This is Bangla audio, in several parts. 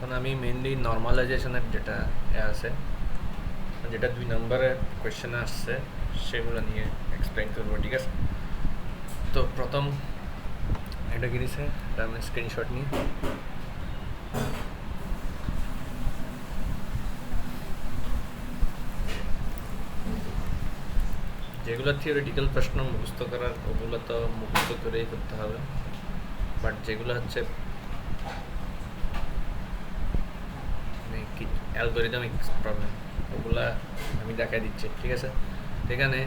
এখন আমি মেইনলি নর্মালাইজেশনের যেটা আছে, যেটা 2 নম্বরের কোয়েশ্চেনে আসছে, সেগুলো নিয়ে এক্সপ্লেইন করবো, ঠিক আছে? তো প্রথম এটা কি দিছে, এটা আমি স্ক্রিনশট নিই। যেগুলো থিওরিটিক্যাল প্রশ্ন মুখস্থ করার, ওগুলো তো মুখস্থ করেই করতে হবে, বাট যেগুলো হচ্ছে কি অ্যালগরিদমিক প্রবলেম, ওগুলা আমি দেখাই দিচ্ছি, ঠিক আছে? এখানে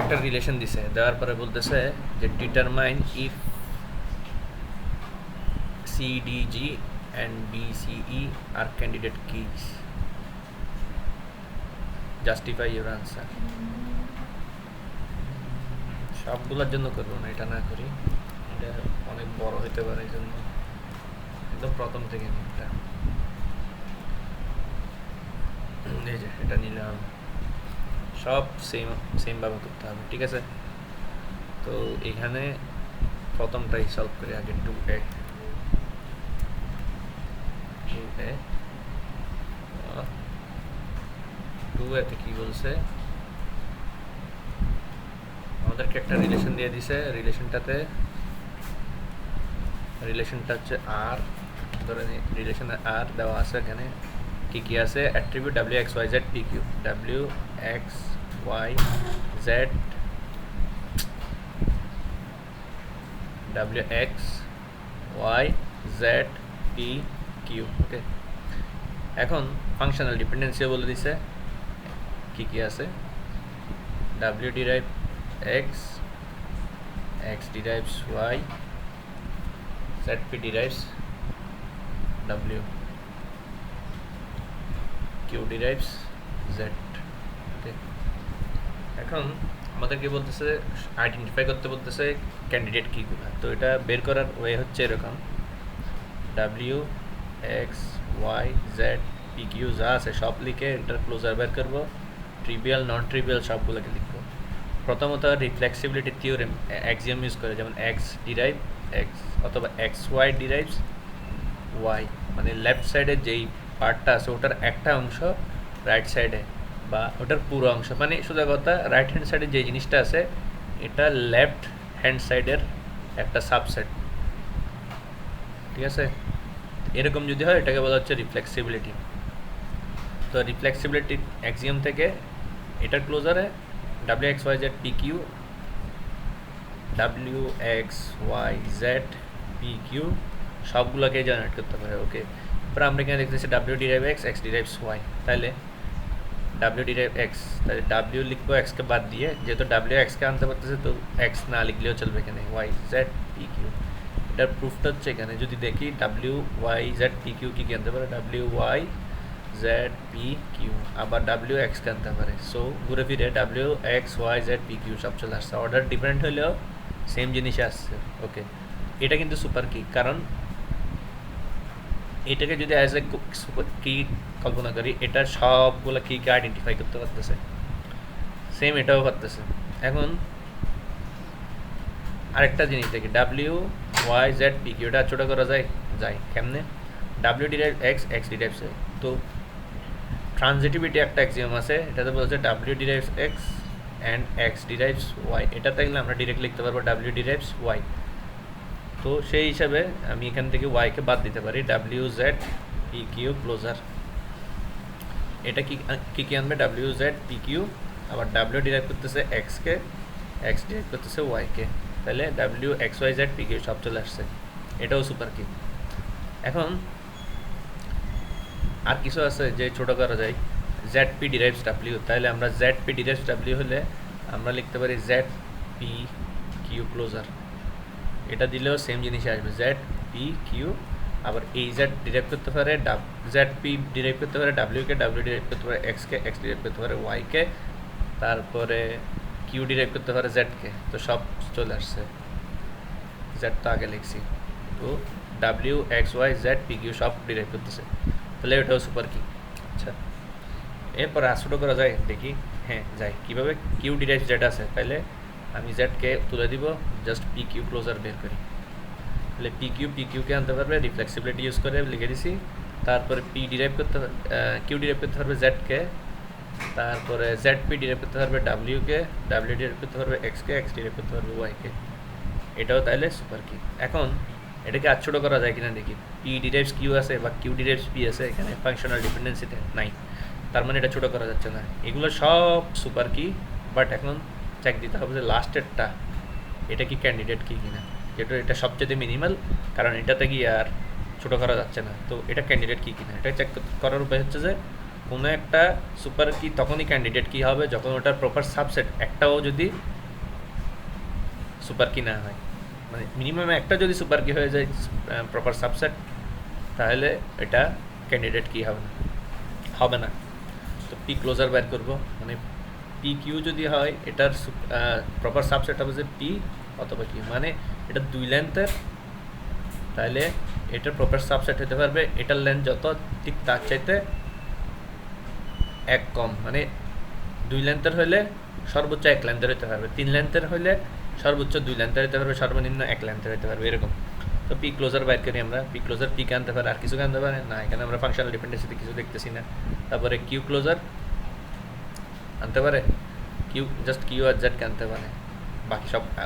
একটা রিলেশন দিছে, দেওয়ার পরে বলতেছে যে determine if CDG and BCE are candidate keys, justify your answer. সবগুলোর জন্য করবো না, এটা না করি, এটা অনেক বড় হতে পারে, এই জন্য একদম প্রথম থেকে নিতে। এই যে এটা নিলাম, সব সেমভাবে করতে হবে, ঠিক আছে? তো এখানে প্রথমটাই সলভ করি আগে। 2a কি বলছে, আমাদেরকে একটা রিলেশন দিয়ে দিছে, রিলেশনটা হচ্ছে আর, ধরে রিলেশন আর দেওয়া আছে। এখানে কি কি আছে? Attribute W X Y Z P Q, W X Y Z, W X Y Z P Q, okay. এখন ফাংশনাল ডিপেন্ডেন্সিও বলে দিছে কি কি আছে। W derive X, X derives Y, Z P derives W, Q derives Z, okay. এখন আমাদেরকে বলতেছে আইডেন্টিফাই করতে, বলতেছে ক্যান্ডিডেট কিগুলো। তো এটা বের করার ওয়ে হচ্ছে এরকম, W X Y Z P Q যা আছে সব লিখে এটার ক্লোজার বের করবো, ট্রিভিয়াল নন ট্রিভিয়াল সবগুলোকে লিখবো। প্রথমত রিফ্লেক্সিবিলিটি থিওরেম অ্যাক্সিওম ইউজ করে, যেমন এক্স ডিরাইভ এক্স অথবা এক্স ওয়াই ডিরাইভস ওয়াই, মানে লেফট সাইডে যেই পার্টটা আছে ওটার একটা অংশ রাইট সাইডে, বা ওটার পুরো অংশ, মানে সোজা কথা রাইট হ্যান্ড সাইডে যে জিনিসটা আছে এটা লেফট হ্যান্ড সাইডের একটা সাবসেট, ঠিক আছে? এরকম যদি হয় এটাকে বলা হচ্ছে রিফ্লেক্সিবিলিটি। তো রিফ্লেক্সিবিলিটি অ্যাক্সিওম থেকে এটার ক্লোজারে W X Y Z P Q, W X Y Z P Q সবগুলোকে জেনারেট করতে পারে, ওকে। এরপর আমরা এখানে দেখতেছি W derive X, X derives Y, তাহলে ডাব্লিউ ডিরাইভ এক্স, তাহলে ডাব্লিউ লিখবো এক্সকে বাদ দিয়ে, যেহেতু ডাব্লিউ এক্সকে আনতে পারতেছে তো এক্স না লিখলেও চলবে এখানে, ওয়াই জেড পি কিউ। এটার প্রুফটা হচ্ছে এখানে যদি দেখি W Y Z P Q কী আনতে পারে, W Y Z P Q, আবার ডাব্লিউ এক্সকে আনতে পারে। সো ঘুরে ফিরে W X Y Z P Q সব চলে আসছে, অর্ডার ডিফারেন্ট হলেও সেম জিনিসে আসছে, ওকে। এটা কিন্তু সুপার কি, কারণ এটাকে যদি অ্যাজ এ সুপার কি কল্পনা করি, এটার সবগুলো কিকে আইডেন্টিফাই করতে পারতেছে, সেম এটাও পারতেছে। এখন আরেকটা জিনিস দেখি, W Y Z P Q, এটা ছোটো করা যায়, কেমনে? W derive X, X derives Y. তো ট্রানজিটিভিটি একটা অ্যাক্সিওম আছে, এটাতে বলছে W derives X and X derives Y, এটা থাকলে আমরা ডিরেক্ট লিখতে পারবো ডাব্লিউ ডিরাইভস ওয়াই। তো সেই হিসাবে আমি এখান থেকে ওয়াইকে বাদ দিতে পারি, W Z P Q closure, এটা কি কি আনবে? ডাব্লিউ জেড পি কিউ, আবার ডাব্লিউ ডিরাইভ করতেছে এক্সকে, এক্স ডিরাইভ করতেছে ওয়াইকে, তাহলে W X Y Z P Q সব চলে আসছে, এটাও সুপার কি। এখন আর কিছু আছে যে ছোটো করা যায়, জেড পি ডিরাইভস ডাব্লিউ, তাহলে আমরা জেড পি ডিরাইভস ডাব্লিউ হলে আমরা লিখতে পারি জেড পি কিউ ক্লোজার, এটা দিলেও সেম জিনিসে আসবে, জেড পি কিউ। আবার এই জেড ডিরাইভ করতে পারে, জেড পি ডিরাইভ করতে পারে ডাব্লিউকে, ডাব্লিউ ডিরাইভ করতে পারে এক্সকে, এক্স ডিরাইভ করতে পারে ওয়াইকে, তারপরে কিউ ডিরাইভ করতে পারে জেডকে। তো সব চলে আসছে, জেড তো আগে লিখছি, তো W X Y Z P Q সব ডিরাইভ করতেছে, তাহলে ওটাও সুপার কি। আচ্ছা, এরপর ছোটো করা যায় দেখি, হ্যাঁ যাই। কীভাবে? কিউ ডিরাইভ জেড আছে, তাহলে আমি জেডকে তুলে দিব, জাস্ট পি কিউ ক্লোজার বের করি, তাহলে পি কিউকে আনতে পারবে রিফ্লেক্সিবিলিটি ইউজ করে লিখে দিছি। তারপরে পি ডিরাইভ করতে কিউ ডিরাইভ করতে পারবে জেডকে, তারপরে জেড পি ডিরাইভ করতে পারবে ডাব্লিউকে, ডাব্লিউ ডিরাইভ করতে পারবে এক্সকে, এক্স ডিরাইভ করতে পারবে ওয়াইকে। এটাও তাহলে সুপার কি। এখন এটাকে আর ছোটো করা যায় কিনা দেখি। পি ডিরাইভস কিউ আছে বা কিউ ডিরাইভস পি আছে, এখানে ফাংশনাল ডিপেন্ডেন্সিতে নাই, তার মানে এটা ছোটো করা যাচ্ছে না। এগুলো সব সুপার কি, বাট এখন চেক দিতে হবে যে লাস্টেরটা এটা কি ক্যান্ডিডেট কি কিনা, যেটা এটা সবচেয়ে মিনিমাল, কারণ এটাতে গিয়ে আর ছোটো করা যাচ্ছে না। তো এটা ক্যান্ডিডেট কি কিনা এটা চেক করার উপায় হচ্ছে যে কোনো একটা সুপার কি তখনই ক্যান্ডিডেট কি হবে যখন ওটার প্রপার সাবসেট একটাও যদি সুপার কি না হয়, মানে মিনিমাম একটা যদি সুপার কি হয়ে যায় প্রপার সাবসেট, তাহলে এটা ক্যান্ডিডেট কি হবে না। তো পি ক্লোজার বের করবো, মানে পি কিউ যদি হয় এটার প্রপার সাবসেট হবে যে পি অথবা কিউ, মানে এটা 2 লেন্থের, তাহলে এটার প্রপার সাবসেট হতে পারবে এটার লেন্থ যত ঠিক তার চাইতে 1 কম, মানে 2 লেন্থের হলে সর্বোচ্চ 1 লেন্থের হতে পারবে, 3 লেন্থের হলে সর্বোচ্চ 2 লেন্থের হতে পারবে, সর্বনিম্ন 1 লেন্থের হতে পারবে, এরকম। তো পি ক্লোজার বাইর করি আমরা, পি ক্লোজার পিকে আনতে পারে, আর কিছু আনতে পারে না, এখানে আমরা ফাংশনাল ডিপেন্ডেন্সিতে কিছু দেখতেছি না। তারপরে কিউ ক্লোজার আনতে পারে, কিউ জাস্ট কিউ আর জেডকে আনতে পারে,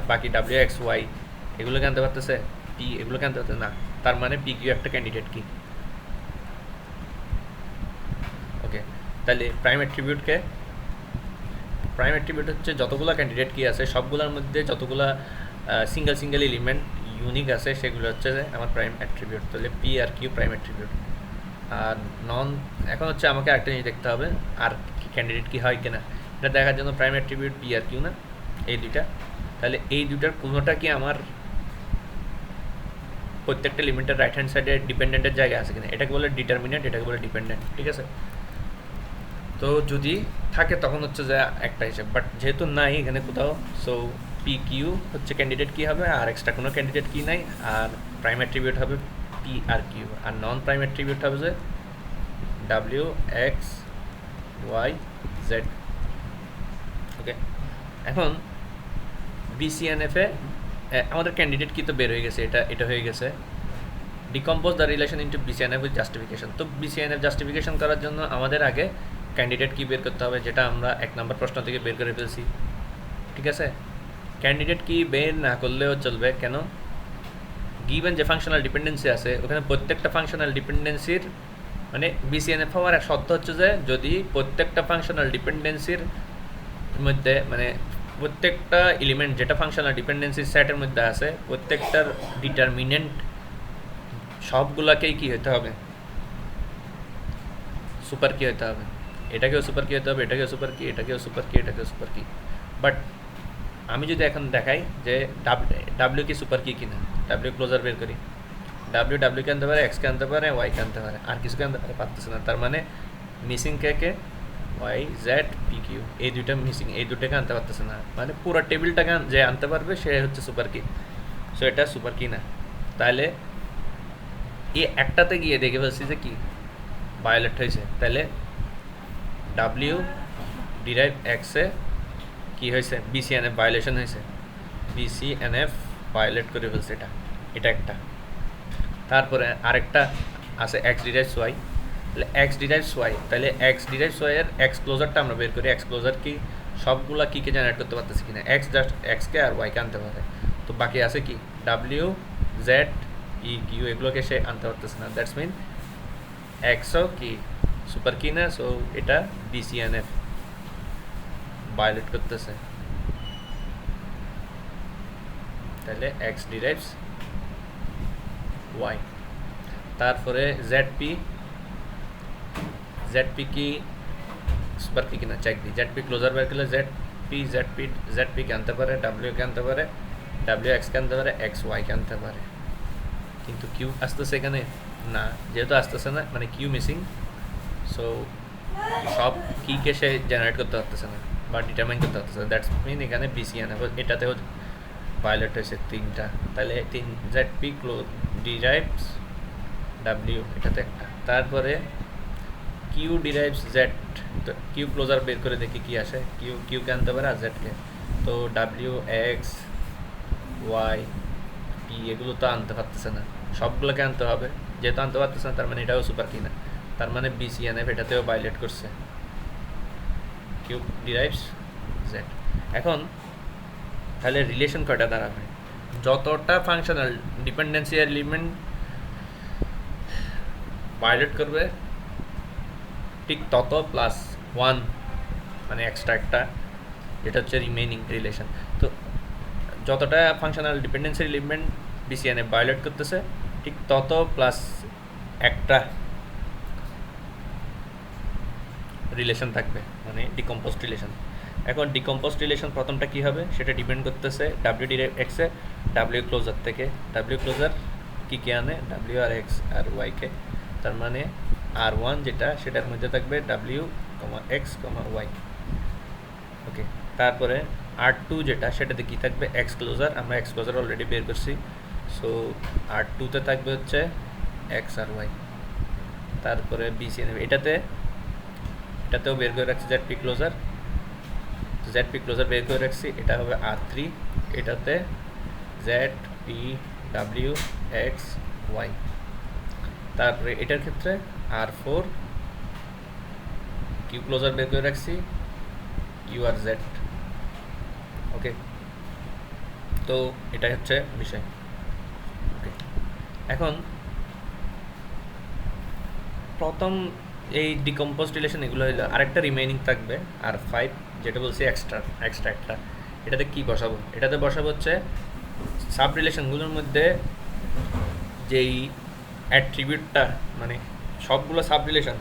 বাকি ডাব্লিউ এক্স ওয়াই এগুলোকে আনতে পারতেছে, পি এগুলোকে আনতে পারতেছে না, তার মানে পি কিউ একটা ক্যান্ডিডেট কি। ওকে, তাহলে প্রাইম অ্যাট্রিবিউটকে, প্রাইম অ্যাট্রিবিউট হচ্ছে যতগুলো ক্যান্ডিডেট কি আছে সবগুলোর মধ্যে যতগুলো সিঙ্গেল এলিমেন্ট ইউনিক আছে সেগুলো হচ্ছে আমার প্রাইম অ্যাট্রিবিউট। তাহলে P R Q prime attribute. আর নন, এখন হচ্ছে আমাকে আরেকটা জিনিস দেখতে হবে আর ক্যান্ডিডেট কি হয় কিনা, এটা দেখার জন্য prime attribute P R Q না, এই দুইটা, তাহলে এই দুইটার কোনোটা কি আমার প্রত্যেকটা এলিমেন্টের রাইট হ্যান্ড সাইডে ডিপেন্ডেন্টের জায়গায় আছে কিনা, এটাকে বলে ডিটারমিনেন্ট, এটাকে বলে ডিপেন্ডেন্ট, ঠিক আছে। তো যদি থাকে তখন হচ্ছে যে একটা হিসাব, বাট যেহেতু নাই এখানে কোথাও, সো পি কিউ হচ্ছে ক্যান্ডিডেট কি হবে, আর এক্সট্রা কোনো ক্যান্ডিডেট কি নাই, আর প্রাইম অ্যাট্রিবিউট হবে পি আর কিউ, আর নন প্রাইম অ্যাট্রিবিউট হবে যে W X Y Z. Okay, এখন বিসিএনএফে আমাদের ক্যান্ডিডেট কি তো বের হয়ে গেছে, এটা হয়ে গেছে। Decompose the relation into BCNF with justification. তো বিসিএনএফ জাস্টিফিকেশন করার জন্য আমাদের আগে ক্যান্ডিডেট কি বের করতে হবে, যেটা আমরা 1 নম্বর প্রশ্ন থেকে বের করে ফেলছি, ঠিক আছে। ক্যান্ডিডেট কি বের না করলেও চলবে, কেন, গিভেন যে ফাংশনাল ডিপেন্ডেন্সি আছে ওখানে প্রত্যেকটা ফাংশনাল ডিপেন্ডেন্সির, মানে বিসিএনএফ হওয়ার এক শর্ত হচ্ছে যে যদি প্রত্যেকটা ফাংশনাল ডিপেন্ডেন্সির মধ্যে, মানে প্রত্যেকটা এলিমেন্ট যেটা ফাংশনাল ডিপেন্ডেন্সির সেটের মধ্যে আছে প্রত্যেকটার ডিটারমিনেন্ট সবগুলোকেই কী হতে হবে, সুপার কি হতে হবে, এটাকেও সুপার কি হতে হবে, এটাকেও সুপার কি, এটাকেও সুপার কি, এটাকেও সুপার কি। বাট আমি যদি এখন দেখাই যে ডাব্লিউ কি সুপার কি কিনা, ডাব্লিউ ক্লোজার বের করি, ডাব্লিউকে আনতে পারে, এক্সকে আনতে পারে, ওয়াইকে আনতে পারে, আর কিছুকে আনতে পারে পারতেছে না, তার মানে মিসিং কে ওয়াই জেড পি কিউ, এই দুইটা মিসিং, এই দুটোকে আনতে পারতেছে না, মানে পুরো টেবিলটাকে যে আনতে পারবে সে হচ্ছে সুপার কি। সো এটা সুপার কি না, তাহলে এই একটাতে গিয়ে দেখে ফেলছি যে কি ভায়োলেট হয়েছে, তাহলে ডাব্লিউ ডিরাইভ এক্সে কী হয়েছে, বিসিএনএফ ভায়োলেশন হয়েছে, বিসিএনএফ ভায়োলেট করে ফেলছে, এটা একটা। তারপরে আরেকটা আছে এক্স ডিরাইভস ওয়াই, তাহলে এক্স ডিরাইভস ওয়াই, তাহলে এক্স ডিরাইভস ওয়াইয়ের এক্স ক্লোজারটা আমরা বের করি, এক্স ক্লোজার কি সবগুলা কীকে জেনারেট করতে পারতেছি কিনা, এক্স জাস্ট এক্সকে আর ওয়াইকে আনতে পারে, তো বাকি আছে কি ডাব্লিউ জেড ই কিউ, এগুলোকে সে আনতে পারতেছে না, দ্যাটস মিন এক্সও কি সুপার কি না, সো এটা বিসিএনএফ ভায়োলেট করতেছে, তাহলে এক্স ডিরাইভস ওয়াই। তারপরে জেডপি কি সুপার কি কিনা চেক দিই, জেডপি ক্লোজার বের করলে জেডপিকে আনতে পারে, ডাব্লিউকে আনতে পারে, ডাব্লিউ এক্সকে আনতে পারে, এক্স ওয়াইকে আনতে পারে, কিন্তু কিউ আসতেছে এখানে না, যেহেতু আসতেছে না মানে কিউ মিসিং, সো সব কিকে সে জেনারেট করতে পারতেছে না বা ডিটারমাইন করতে পারতেছে না, দ্যাটস মিন এখানে বিসিএনএফ এটাতেও ভায়োলেট হয়েছে তিনটা, তাহলে তিন জেডপি ডিরাইভস ডাব্লিউ এটাতে একটা। তারপরে কিউ ডিরাইভস জেড, তো কিউ ক্লোজার বের করে দেখি কি আসে, কিউকে আনতে পারে আর জেডকে, তো ডাব্লিউ এক্স ওয়াই পি কি এগুলো তো আনতে পারতেছে না, সবগুলোকে আনতে হবে। যেহেতু আনতে পারতেছে না তার মানে এটাও সুপার কি না, তার মানে BCNF এটাতেও ভায়োলেট করছে। Cube derives Z. এখন তাহলে রিলেশন কয়টা দাঁড়াবে? যতটা ফাংশনাল ডিপেন্ডেন্সি এলিমেন্ট ভায়োলেট করবে ঠিক তত প্লাস ওয়ান, মানে এক্সট্রা একটা, যেটা হচ্ছে রিমেইনিং রিলেশন। তো যতটা functional dependency element BCNF violate করতেছে ঠিক তত প্লাস একটা রিলেশন থাকবে, মানে ডিকম্পোজড রিলেশন। এখন ডিকম্পোজড রিলেশন প্রথমটা কী হবে সেটা ডিপেন্ড করতেছে W ডিরেক্ট এ W ক্লোজার থেকে। W ক্লোজার কী কে আনে? W আর X আর Y কে। তার মানে R1 যেটা সেটার মধ্যে থাকবে W, X, Y। ওকে, তারপরে R2 যেটা সেটাতে কী থাকবে? X closure. আমরা X ক্লোজার অলরেডি বের করছি, সো R2-তে থাকবে হচ্ছে X আর Y। তারপরে BCNF এটাতেও বের করে রাখছি ZP ক্লোজার, ZP ক্লোজার বের করে রাখছি, এটা হবে R3, এটাতে ZP W X Y। তারপরে এটার ক্ষেত্রে R4 Q ক্লোজার বের করে রাখছি, Q আর Z। ওকে, তো এটাই হচ্ছে বিষয়। ওকে, এখন প্রথম এই ডিকম্পোজড রিলেশন এগুলো হইলো, আরেকটা রিমেইনিং থাকবে R5, যেটা বলছি এক্সট্রা একটা। এটাতে কি বসাবো? এটাতে বসাবো হচ্ছে সাব রিলেশনগুলোর মধ্যে যেই অ্যাট্রিবিউটটা, মানে সবগুলো সাব রিলেশন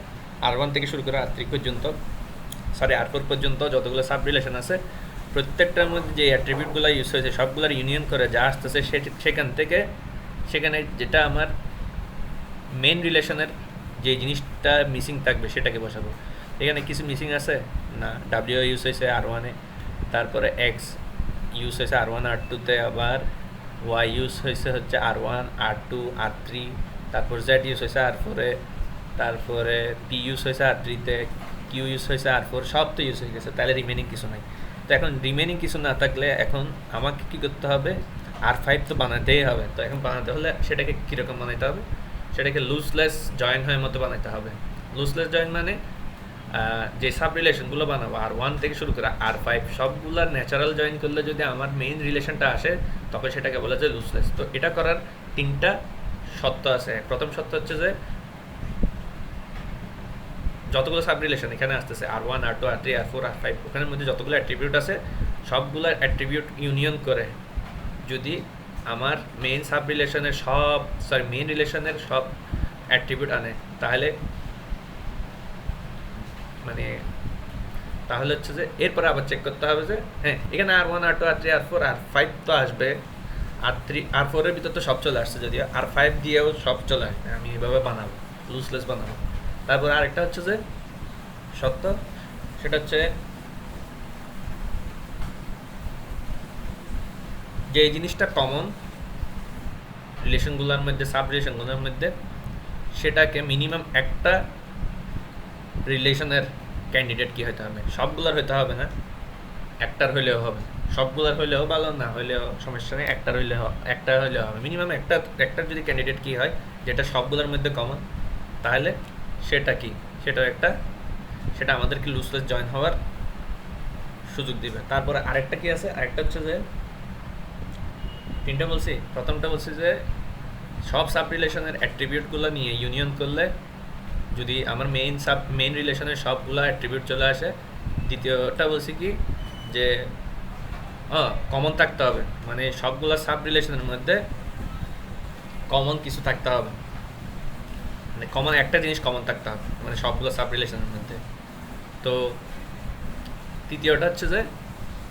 R1 থেকে শুরু করে R3 পর্যন্ত, R4 পর্যন্ত যতগুলো সাব রিলেশন আছে প্রত্যেকটার মধ্যে যে অ্যাট্রিবিউটগুলো ইউজ হয়েছে সবগুলোর ইউনিয়ন করে যা আসতেছে সেখানে যেটা আমার মেন রিলেশনের যে জিনিসটা মিসিং থাকবে সেটাকে বসাবো। এখানে কিছু মিসিং আছে না, W ইউজ হয়েছে R1-এ, তারপরে X ইউজ হয়েছে R1 R2-তে, আবার Y ইউজ হয়েছে হচ্ছে R1 R2 R3, তারপর Z ইউজ হয়েছে R4-এ, তারপরে P ইউজ হয়েছে R3-তে, Q ইউজ হয়েছে R4, সব তো ইউজ হয়ে গেছে, তাহলে রিমেনিং কিছু নাই। তো এখন রিমেনিং কিছু না থাকলে এখন আমাকে কী করতে হবে? R5 তো বানাতেই হবে। তো এখন বানাতে হলে সেটাকে কীরকম বানাতে হবে? সেটাকে লুজলেস জয়েন হয় মতো বানাতে হবে। লুজলেস জয়েন মানে যে সাব রিলেশনগুলো বানাবো R1 থেকে শুরু করে R5 সবগুলার ন্যাচারাল জয়েন করলে যদি আমার মেইন রিলেশনটা আসে তখন সেটাকে বলা যায় লুজলেস। তো এটা করার তিনটা শর্ত আছে। প্রথম শর্ত হচ্ছে যে যতগুলো সাব রিলেশন এখানে আসতেছে R1 R2 R3 R4 R5, ওখানের মধ্যে যতগুলো অ্যাট্রিবিউট আছে সবগুলোর অ্যাট্রিবিউট ইউনিয়ন করে যদি আমার মেইন রিলেশনের সব অ্যাট্রিবিউট আনে, তাহলে হচ্ছে যে এরপরে আবার চেক করতে হবে যে হ্যাঁ এখানে R1 R2 R3 R4 R5 তো আসবে, R3 R4-এর ভিতর তো সব চলে আসছে, যদিও R5 দিয়েও সব চলে আসবে। আমি এইভাবে বানাবো, লুজলেস বানাবো। তারপর আরেকটা হচ্ছে যে সত্য, সেটা হচ্ছে যে এই জিনিসটা কমন রিলেশনগুলোর মধ্যে, সাব রিলেশনগুলোর মধ্যে, সেটাকে মিনিমাম একটা রিলেশনের ক্যান্ডিডেট কি হতে হবে? সবগুলোর হতে হবে না, একটার হইলেও হবে। সবগুলোর হইলেও ভালো, না হইলেও সমস্যা নেই, একটা হইলেও হবে। মিনিমাম একটার যদি ক্যান্ডিডেট কি হয় যেটা সবগুলোর মধ্যে কমন, তাহলে সেটা কি? সেটা আমাদেরকে লুজলেস জয়েন হওয়ার সুযোগ দিবে। তারপরে আরেকটা কি আছে? আরেকটা হচ্ছে যে তিনটা বলছি, প্রথমটা বলছি যে সব সাব রিলেশনের অ্যাট্রিবিউটগুলো নিয়ে ইউনিয়ন করলে যদি আমার মেইন রিলেশনের সবগুলো অ্যাট্রিবিউট চলে আসে। দ্বিতীয়টা বলছি কি যে কমন থাকতে হবে, মানে সবগুলো সাব রিলেশনের মধ্যে কমন কিছু থাকতে হবে, মানে কমন একটা জিনিস কমন থাকতে হবে, মানে সবগুলো সাব রিলেশনের মধ্যে। তো তৃতীয়টা হচ্ছে যে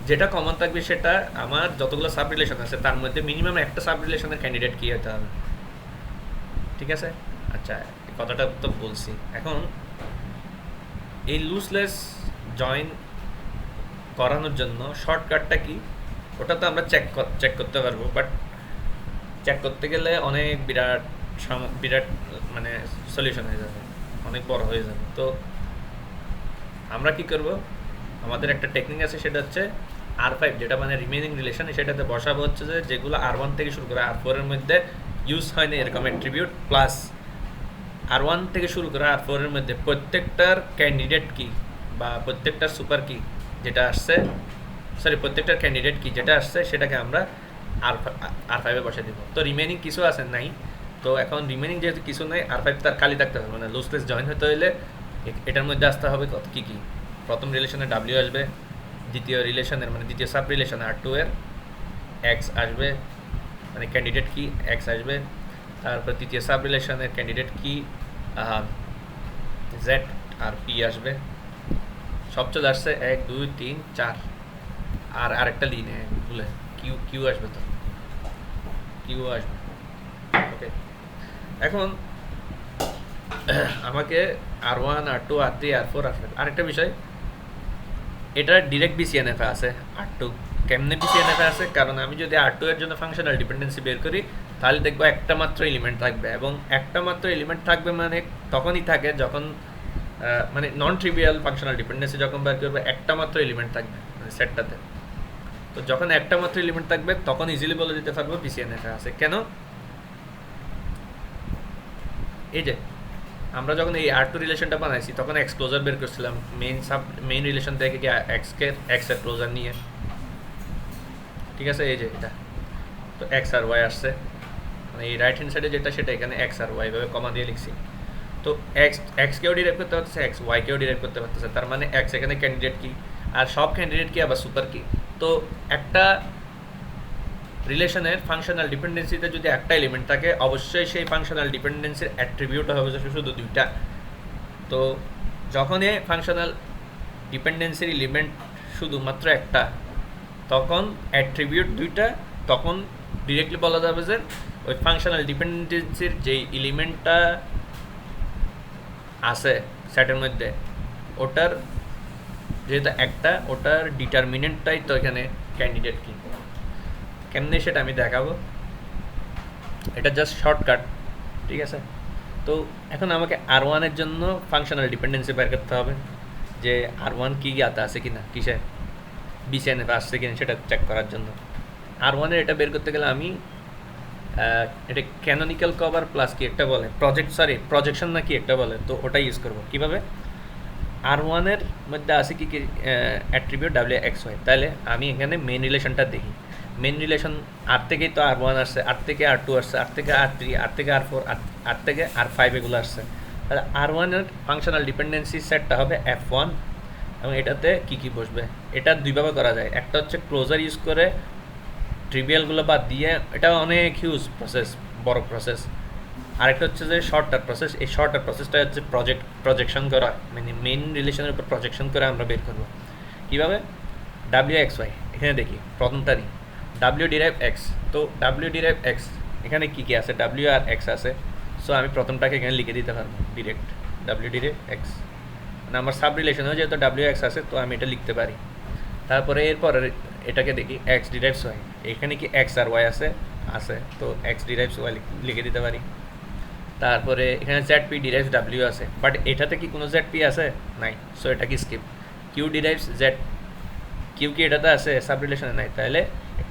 যেটা কমন থাকবে সেটা আমার যতগুলো সাব রিলেশন আছে তার মধ্যে মিনিমাম একটা সাব রিলেশনের ক্যান্ডিডেট কী হতে হবে। ঠিক আছে? আচ্ছা, কথাটা তো বলছি। এখন এই লুজলেস জয়েন করানোর জন্য শর্টকাটটা কি? ওটা তো আমরা চেক করতে পারবো, বাট চেক করতে গেলে অনেক বিরাট মানে সলিউশন হয়ে যাবে, অনেক বড় হয়ে যাবে। তো আমরা কি করব? আমাদের একটা টেকনিক আছে, সেটা হচ্ছে R5 যেটা মানে রিমেইনিং রিলেশন, সেটাতে বসাবো হচ্ছে যে যেগুলো R1 থেকে শুরু করে R4 এর মধ্যে ইউজ হয়নি এরকম অ্যাট্রিবিউট, প্লাস R1 থেকে শুরু করে R4 এর মধ্যে প্রত্যেকটার ক্যান্ডিডেট কি বা প্রত্যেকটার সুপার কি যেটা আসছে, সরি প্রত্যেকটার ক্যান্ডিডেট কি যেটা আসছে সেটাকে আমরা R5 এ বসে দিব। তো রিমেইনিং কিছু আছে নাই, তো এখন রিমেইনিং যেহেতু কিছু নাই, R5 তার খালি থাকতে হবে, মানে লুজলেস জয়েন হতে হলে এটার মধ্যে আসতে হবে কত কী কী। প্রথম রিলেশনে W আসবে, দ্বিতীয় রিলেশনের মানে দ্বিতীয় সাব রিলেশনে R2 এর X আসবে, মানে ক্যান্ডিডেট কি X আসবে। তারপর তৃতীয় সাব রিলেশনের ক্যান্ডিডেট কি Z আর P আসবে। সবচেয়ে আসছে 1 2 3 4, আর আরেকটা লিনে ভুলে কিউ আসবে, তো কিউ আসবে। ওকে, এখন আমাকে R1 R2 R3 R4 R5, আরেকটা বিষয়, এটা ডিরেক্ট BCNF এ আছে R2। কেমনে BCNF এ আছে? কারণ আমি যদি R2 এর জন্য ফাংশনাল ডিপেন্ডেন্সি বের করি, তাহলে দেখবো একটা মাত্র এলিমেন্ট থাকবে, এবং একটা মাত্র এলিমেন্ট থাকবে মানে তখনই থাকে যখন মানে নন ট্রিভিয়াল ফাংশনাল ডিপেন্ডেন্সি যখন বের করবে একটা মাত্র এলিমেন্ট থাকবে মানে সেটটাতে। তো যখন একটা মাত্র এলিমেন্ট থাকবে তখন ইজিলি বলে দিতে পারবো BCNF এ আছে। কেন? এই যে আমরা যখন এই R2 রিলেশনটা বানাইছি তখন এক্স ক্লোজার বের করছিলাম মেইন রিলেশন থেকে কি এক্স এর ক্লোজার নিয়ে, ঠিক আছে? এই যে এটা তো এক্স আর ওয়াই আসছে, মানে এই রাইট হ্যান্ড সাইডে যেটা সেটা এখানে এক্স আর ওয়াই ভাবে কমা দিয়ে লিখছি। তো এক্স কেও ডিরাইভ করতে পারতেছে, এক্স ওয়াই কেও ডিরাইভ করতে পারতেছে, তার মানে এক্স এখানে ক্যান্ডিডেট কি, আর সব ক্যান্ডিডেট কি আবার সুপার কি। তো একটা রিলেশনের ফাংশনাল ডিপেন্ডেন্সিতে যদি একটা এলিমেন্ট থাকে, অবশ্যই সেই ফাংশনাল ডিপেন্ডেন্সির অ্যাট্রিবিউট হবে শুধু দুইটা। তো যখনই ফাংশনাল ডিপেন্ডেন্সির এলিমেন্ট শুধুমাত্র একটা, তখন অ্যাট্রিবিউট দুইটা, তখন ডিরেক্টলি বলা যাবে যে ওই ফাংশনাল ডিপেন্ডেন্সির যেই এলিমেন্টটা আছে সেটের মধ্যে, ওটার যেহেতু একটা, ওটার ডিটারমিনেন্টটাই তো এখানে ক্যান্ডিডেট কি। কেমনে সেটা আমি দেখাবো, এটা জাস্ট শর্টকাট, ঠিক আছে? তো এখন আমাকে R1 এর জন্য ফাংশনাল ডিপেন্ডেন্সি বের করতে হবে, যে R1 কি আতা আছে কিনা, কিসে BCNF আসছে কিনা সেটা চেক করার জন্য। R1 এর এটা বের করতে গেলে আমি এটা ক্যানোনিক্যাল কভার প্লাস কি একটা বলে প্রজেকশন না কি একটা বলে, তো ওটা ইউজ করবো। কীভাবে? R1 এর মধ্যে আছে কি কি অ্যাট্রিবিউট WXY, তাহলে আমি এখানে মেইন রিলেশনটা দেখি। মেইন রিলেশন আর থেকেই তো R1 আসছে, আর থেকে R2 আসছে, আর থেকে R3, আর থেকে R4, আর থেকে R5 এগুলো আসছে। তাহলে R1 এর ফাংশনাল ডিপেন্ডেন্সি সেটটা হবে F1, এবং এটাতে কি কি বসবে, এটা দুইভাবে করা যায়। একটা হচ্ছে ক্লোজার ইউজ করে ট্রিভিয়ালগুলো বাদ দিয়ে, এটা অনেক হিউজ প্রসেস, বড় প্রসেস। আরেকটা হচ্ছে যে শর্টার প্রসেস, এই শর্টার প্রসেসটা হচ্ছে প্রজেকশন করা, মানে মেইন রিলেশনের উপর প্রজেকশন করে আমরা বের করবো। কীভাবে? WXY এখানে দেখি প্রথমটারই W ডিরাইভ X, তো W ডিরাইভ X এখানে কী কী আছে, W আর X আছে। সো আমি প্রথমটাকে এখানে লিখে দিতে পারবো ডিরেক্ট, W ডিরাইভ X, মানে আমার সাব রিলেশনেও যেহেতু WX আছে তো আমি এটা লিখতে পারি। তারপরে এরপরে এটাকে দেখি X ডিরাইভস Y, এখানে কি X আর Y আছে, তো X ডিরাইভস Y লিখে দিতে পারি। তারপরে এখানে ZP ডিরাইভস W আছে, বাট এটাতে কি কোনো ZP আছে? নাই, সো এটা কি স্কিপ। Q ডিরাইভস Z, কিউ কি এটাতে আছে, সাব রিলেশনে নাই, তাহলে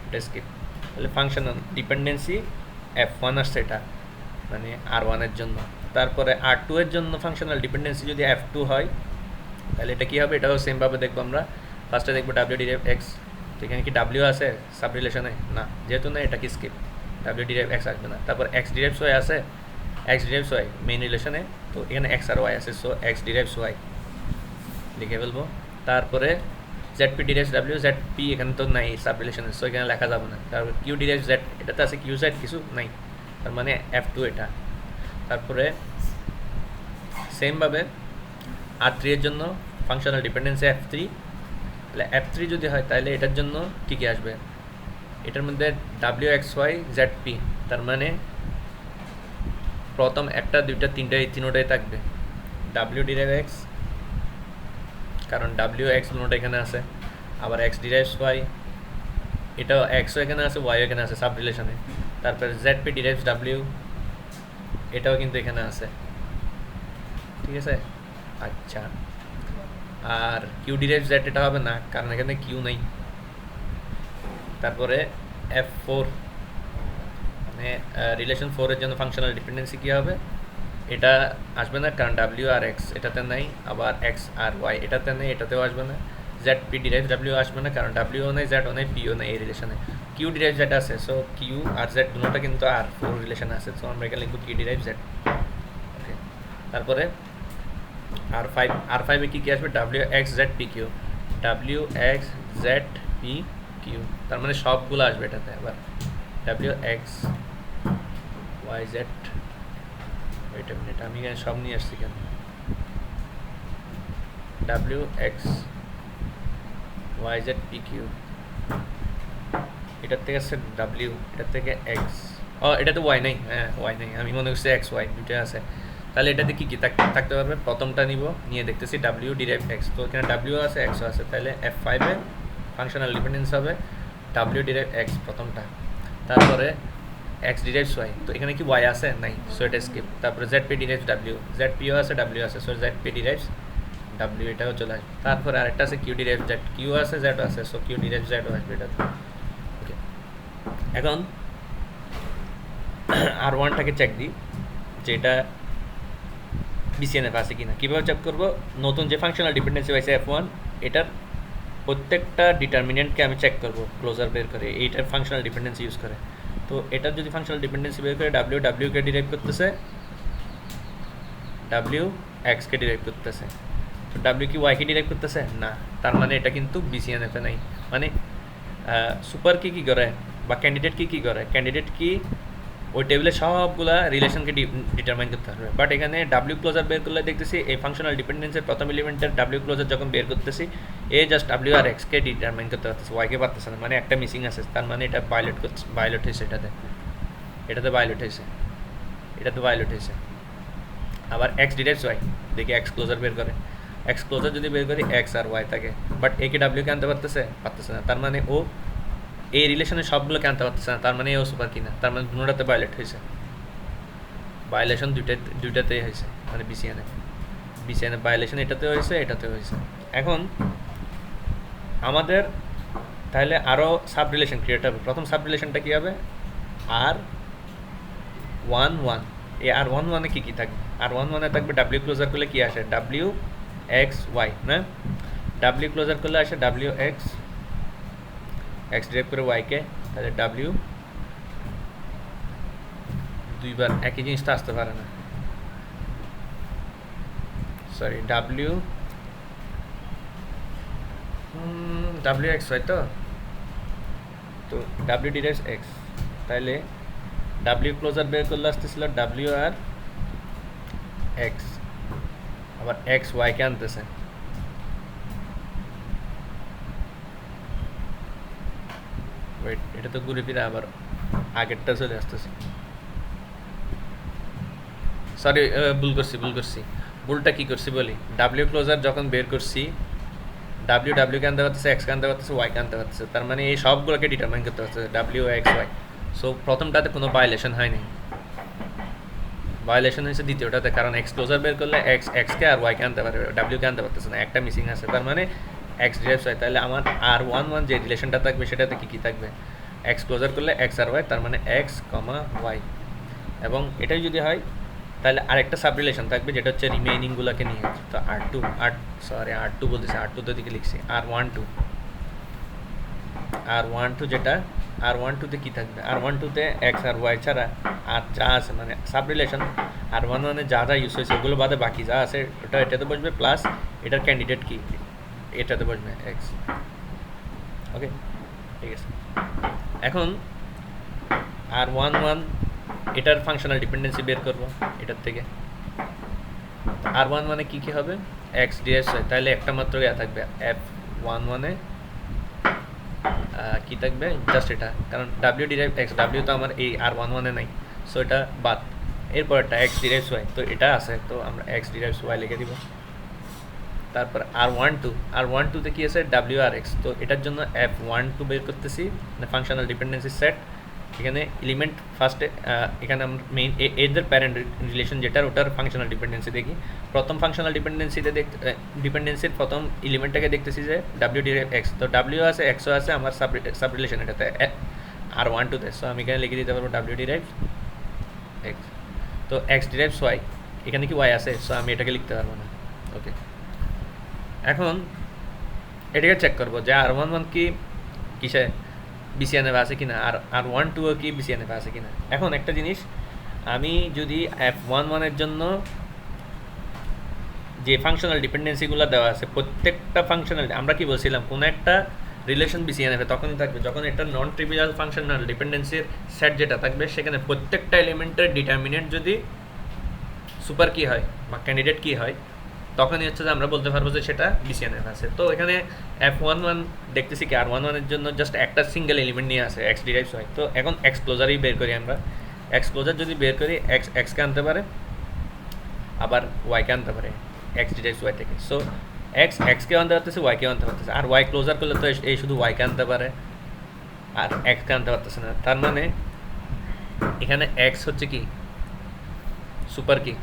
এটা স্কিপ। তাহলে ফাংশনাল ডিপেন্ডেন্সি F1 আসছে, এটা মানে R1 এর জন্য। তারপরে R2 এর জন্য ফাংশনাল ডিপেন্ডেন্সি যদি F2 হয়, তাহলে এটা কী হবে, এটাও সেমভাবে দেখবো আমরা। ফার্স্টে দেখবো W ডিরাইভ X, তো এখানে কি W আছে সাব রিলেশনে? না, যেহেতু না এটা কি স্কিপ, W ডিরাইভ X আসবে না। তারপর X ডিরাইভস Y আছে, X ডিরাইভস Y মেইন রিলেশনে, তো এখানে X আর Y আছে, সো X ডিরাইভস Y লিখে ফেলবো। তারপরে ZP ডিরাইভস W, ZP এখানে তো নাই সাব রিলেশনে, সো এখানে লেখা যাবে না। তারপর Q ডিরাইভস Z, এটাতে আছে QZ কিছু নাই, তার মানে F2 এটা। তারপরে সেমভাবে R3 এর জন্য ফাংশনাল ডিপেন্ডেন্সি F3, তাহলে F3 যদি হয় তাহলে এটার জন্য কী কী আসবে, এটার মধ্যে WXY ZP, তার মানে প্রথম একটা দুইটা তিনটা এই তিনোটাই থাকবে। W ডিরাইভ X, কারণ WX নোট এখানে আছে, আবার X ডিরাইভস Y, এটাও Xও এখানে আছে, Y এখানে আছে সাব রিলেশনে। তারপরে ZP ডিরাইভস W, এটাও কিন্তু এখানে আছে, ঠিক আছে? আচ্ছা, আর Q ডিরাইভস Z এটা হবে না, কারণ এখানে Q নেই, তারপরে F4 মানে রিলেশন 4 এর জন্য ফাংশনাল ডিপেন্ডেন্সি কী হবে, এটা আসবে না কারণ ডাব্লিউ আর এক্স এটাতে নাই, আবার এক্স আর ওয়াই এটাতে নেই, এটাতেও আসবে না। জেড পি ডিরাইভ ডাব্লিউ আসবে না কারণ ডাব্লিউও নেই, জেডও নেই, পিও নেই এই রিলেশনে। কিউ ডিরাইভ জেড আছে, সো কিউ আর জেড দুটোটা কিন্তু আর ফোর রিলেশনে আছে, সো আমরা এখানে লিখব কিউ ডিরাইভ জেড। ওকে, তারপরে আর ফাইভে কী কী আসবে, W X Z P Q, W X Z P Q, তার মানে সবগুলো আসবে এটাতে। আবার W X Y Z, wait a minute, আমি এখানে সব নিয়ে আসছি কেন, W X Y Z P Q, এটার থেকে আছে ডাব্লিউ, এটার থেকে এক্স, ও এটাতে ওয়াই নেই, হ্যাঁ ওয়াই নেই, আমি মনে করছি এক্স ওয়াই দুইটা আছে। তাহলে এটাতে কী কী থাকতে পারবে, প্রথমটা নিব, নিয়ে দেখতেছি ডাব্লিউ ডিরাইভ এক্স, তো এখানে ডাব্লিউ আছে এক্সও আছে, তাহলে F5-এ ফাংশনাল ডিপেন্ডেন্স হবে ডাব্লিউ ডিরাইভ এক্স প্রথমটা। তারপরে এক্স ডিরাইভস ওয়াই, তো এখানে কি ওয়াই আছে নাই, সো এটা স্কিপ। তারপরে Z P derives W, Z পিও আছে ডাব্লিউ আছে, so Z P derives W, এটাও চলে আসবে। তারপরে আরেকটা আছে কিউ ডিরাইভ জেড, কিউ আছে জেডও আছে, সো কিউ ডিরাইভ জেডও আসবে এটাতে। ওকে, এখন আর ওয়ানটাকে চেক দিই যে এটা বিসিএনএফ আছে কিনা। কীভাবে চেক করবো, নতুন যে ফাংশনাল ডিপেন্ডেন্সি হয়েছে F1, এটার প্রত্যেকটা ডিটারমিনেন্টকে আমি চেক করবো ক্লোজার বের করে, এইটার ফাংশনাল ডিপেন্ডেন্সি ইউজ করে। তো এটার যদি ফাংশনাল ডিপেন্ডেন্সি বের করে, ডাব্লিউ ডাব্লিউকে ডিরাইভ করতেছে, ডাব্লিউ এক্সকে ডিরাইভ করতেছে, তো ডাব্লিউ কি ওয়াইকে ডিরাইভ করতেছে না, তার মানে এটা কিন্তু বিসিএনএফে নাই। মানে সুপার কি কী করে বা ক্যান্ডিডেট কি করে, ক্যান্ডিডেট কি ওই টেবিলে সবগুলা রিলেশনকে ডিটারমাইন করতে হবে, বাট এখানে ডাব্লিউ ক্লোজার বের করলে দেখতেছি এই ফাংশনাল ডিপেন্ডেন্সের প্রথম এলিমেন্টের ডাব্লিউ ক্লোজার যখন বের করতেছি, এ জাস্ট ডাব্লিউ আর এক্সকে ডিটারমাইন করতে পারতেছে, ওয়াইকে পারতেছে না, মানে একটা মিসিং আছে, তার মানে এটা ভায়োলেট হয়েছে, এটাতে ভায়োলেট হয়েছে। আবার এক্স ডিরাইভস ওয়াই, দেখি এক্স ক্লোজার বের করে, এক্স ক্লোজার যদি বের করি এক্স আর ওয়াই থাকে, বাট একে ডাব্লিউকে আনতে পারতেছে না, তার মানে ও এই রিলেশনের সবগুলোকে আনতে পারতেছে না, তার মানে ও সুপার কিনা, তার মানে দুটোতে ভায়োলেট হয়েছে, ভায়োলেশন দুইটাতেই হয়েছে, মানে বিসিএনএফ ভায়োলেশন এটাতেও হয়েছে, এটাতেও হয়েছে। এখন আমাদের তাহলে আরও সাব রিলেশন ক্রিয়েট হবে। প্রথম সাব রিলেশনটা কী হবে, R11, এই R11-এ কী কী থাকবে, R11-এ থাকবে ডাব্লিউ ক্লোজার করলে কী আসে, ডাব্লিউ এক্স ওয়াই না, ডাব্লিউ ক্লোজার করলে আসে ডাব্লিউ এক্স ডিরাইভ করে ওয়াইকে, তাহলে ডাব্লিউ দুইবার একই জিনিসটা আসতে পারে না, সরি ডাব্লিউ এক্স হয়, তো ডাব্লিউ ডিরাইভস এক্স, তাহলে ডাব্লিউ ক্লোজার বের করলে আসতেছিল ডাব্লিউ আর এক্স, আবার এক্স ওয়াইকে আনতেছে, ওয়েট এটা তো ঘুরে ফিরে আবার আগেরটা চলে আসতেছে, সরি ভুল করছি, ভুলটা কী করছি বলি, ডাব্লিউ ক্লোজার যখন বের করছি, ডাব্লিউকে আনতে পারতেছে, এক্সকে আনতে পারতেছে, ওয়াইকে আনতে পারতেছে, তার মানে এই সবগুলোকে ডিটারমাইন করতে পারছে ডাব্লিউ এক্স ওয়াই। সো প্রথমটাতে কোনো ভায়োলেশন হয়নি, ভায়োলেশন হয়েছে দ্বিতীয়টাতে, কারণ এক্স ক্লোজার বের করলে এক্সকে আর ওয়াইকে আনতে পারবে, ডাব্লিউকে আনতে পারতেছে না, একটা মিসিং আছে, তার মানে এক্স ডিরাইভস হয়। তাহলে আমার R11 যে রিলেশনটা থাকবে সেটাতে কী থাকবে, এক্স ক্লোজার করলে এক্স আর ওয়াই, তার মানে এক্স কমা ওয়াই, এবং এটাই যদি হয় তাহলে আরেকটা সাব রিলেশন থাকবে যেটা হচ্ছে রিমেইনিংগুলোকে নিয়ে, তো R2 বলতেছি, R2 দিকে লিখছি, R12 যেটা, R12-তে কী থাকবে, R12-তে এক্স আর ওয়াই ছাড়া আর যা আছে, মানে সাব রিলেশন R11-এ যা ইউজ হয়েছে ওগুলো বাদে বাকি যা আছে ওটা এটাতে বসবে, প্লাস এটার ক্যান্ডিডেট কি এটাতে বসবে এক্স। ওকে, ঠিক আছে। এখন R11 এটার ফাংশনাল ডিপেন্ডেন্সি বের করবো এটার থেকে, R11-এ কী কী হবে, এক্স ডিএস হয়, তাহলে একটা মাত্র ইয়া থাকবে F11-এ কী থাকবে, জাস্ট এটা, কারণ ডাব্লিউ ডিরাইভ এক্স, ডাব্লিউ তো আমার এই R11-এ নাই, সো এটা বাদ, এরপর একটা এক্স ডিরাইভস ওয়াই, তো এটা আছে, তো আমরা এক্স ডিরাইভস ওয়াই লিখে দিব। তারপর R12-তে কী আছে, ডাব্লিউ আর এক্স, তো এটার জন্য F12 বের করতেছি, মানে ফাংশনাল ডিপেন্ডেন্সি সেট, এখানে এলিমেন্ট ফার্স্টে এখানে আমরা মেইন এদের প্যারেন্ট রিলেশন যেটা ওটার ফাংশনাল ডিপেন্ডেন্সি দেখি। প্রথম ফাংশনাল ডিপেন্ডেন্সিতে ডিপেন্ডেন্সির প্রথম এলিমেন্টটাকে দেখতেছি যে ডাব্লিউ ডিরাইভ এক্স, তো ডাব্লিউ আছে এক্সও আছে আমার সাব রিলেশন এটাতে আর ওয়ান টুতে। সো আমি এখানে লিখে দিতে পারবো ডাব্লিউ ডিরাইভ এক্স, তো এক্স ডিরাইভস ওয়াই, এখানে কি ওয়াই আছে, সো আমি এটাকে লিখতে পারবো না। ওকে, এখন এটাকে চেক করবো যে আর ওয়ান ওয়ান কি কিসে বিসিএনএফ আছে কিনা, আর ওয়ান টুও কি বিসিএনএফ আছে কিনা। এখন একটা জিনিস, আমি যদি F11 জন্য যে ফাংশনাল ডিপেন্ডেন্সিগুলো দেওয়া আছে প্রত্যেকটা ফাংশনাল, আমরা কি বলছিলাম কোনো একটা রিলেশন বিসিএনএফে তখনই থাকবে যখন একটা নন ট্রিভিয়াল ফাংশনাল ডিপেন্ডেন্সির সেট যেটা থাকবে সেখানে প্রত্যেকটা এলিমেন্টের ডিটারমিনেন্ট যদি সুপার কি হয় বা ক্যান্ডিডেট কি হয়, তখনই হচ্ছে যে আমরা বলতে পারবো যে সেটা বিসিএনএফ আছে। তো এখানে F11 দেখতেছি কি R11 এর জন্য জাস্ট একটা সিঙ্গেল এলিমেন্ট নিয়ে আসে এক্স ডিরাইভস হয়। তো এখন এক্স ক্লোজারই বের করি আমরা, এক্স ক্লোজার যদি বের করি এক্সকে আনতে পারে আবার ওয়াইকে আনতে পারে এক্স ডিরাইভস ওয়াই থেকে। সো এক্সকে আনতে পারতেছে ওয়াইকেও আনতে পারতেছে, আর ওয়াই ক্লোজার করলে তো এই শুধু ওয়াইকে আনতে পারে আর এক্সকে আনতে পারতেছে না। তার মানে এখানে এক্স হচ্ছে কি সুপার কি,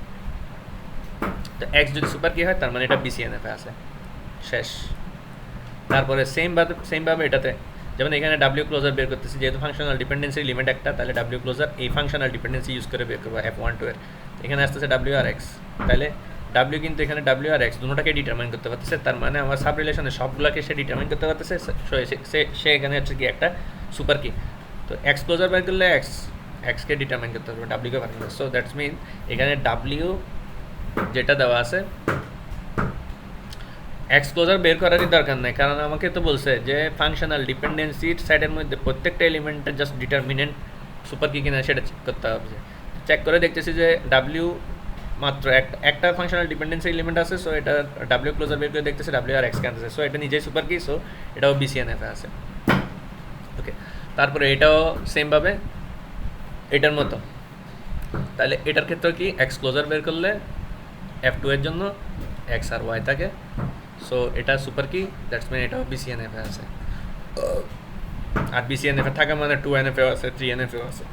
তো এক্স যদি সুপার কি হয় তার মানে এটা বিসিএনএফে আছে, শেষ। তারপরে সেমভাবে এটাতে যেমন এখানে ডাব্লিউ ক্লোজার বের করতেছি, যেহেতু ফাংশনাল ডিপেন্ডেন্সি লিমিট একটা, তাহলে ডাব্লিউ ক্লোজার এই ফাংশনাল ডিপেন্ডেন্সি ইউজ করে বের করবো F12 এর। এখানে আসতেছে ডাব্লিউ আর এক্স, তাহলে ডাব্লিউ কিন্তু এখানে ডাব্লিউ আর এক্স দুটোটাকে ডিটারমাইন করতে পারতেছে, তার মানে আমার সাব রিলেশনের সবগুলোকে সে ডিটারমাইন করতে পারতেছে। সে এখানে হচ্ছে কি একটা সুপার কি, তো এক্স ক্লোজার বের করলে এক্সকে ডিটারমাইন করতে পারবে, ডাব্লিউকে পারবে না। সো দ্যাটস মিন এখানে ডাব্লিউ যেটা দেওয়া আছে এক্স ক্লোজার বের করারই দরকার নেই, কারণ আমাকে তো বলছে যে ফাংশনাল ডিপেন্ডেন্সির সাইডের মধ্যে প্রত্যেকটা এলিমেন্টের জাস্ট ডিটারমিনেন্ট সুপার কি কিনা সেটা চেক করতে হবে। চেক করে দেখতেছি যে ডাব্লিউ মাত্র একটা ফাংশনাল ডিপেন্ডেন্সি এলিমেন্ট আছে, সো এটা ডাব্লিউ ক্লোজার বের করে দেখতেছে ডাব্লিউ আর এক্স আনতেছে, সো এটা নিজেই সুপার কি, সো এটাও বিসিএনএফে আছে। ওকে, তারপরে এটাও সেমভাবে এটার মতো, তাহলে এটার ক্ষেত্রে কি এক্স ক্লোজার বের করলে F2 এর জন্য এক্স আর ওয়াই থাকে, সো এটা সুপার কি, দ্যাটস মিন এটাও বিসিএনএফে আছে। আর বিসিএনএফে থাকা মানে 2NF-এও আছে 3NF-এও আছে,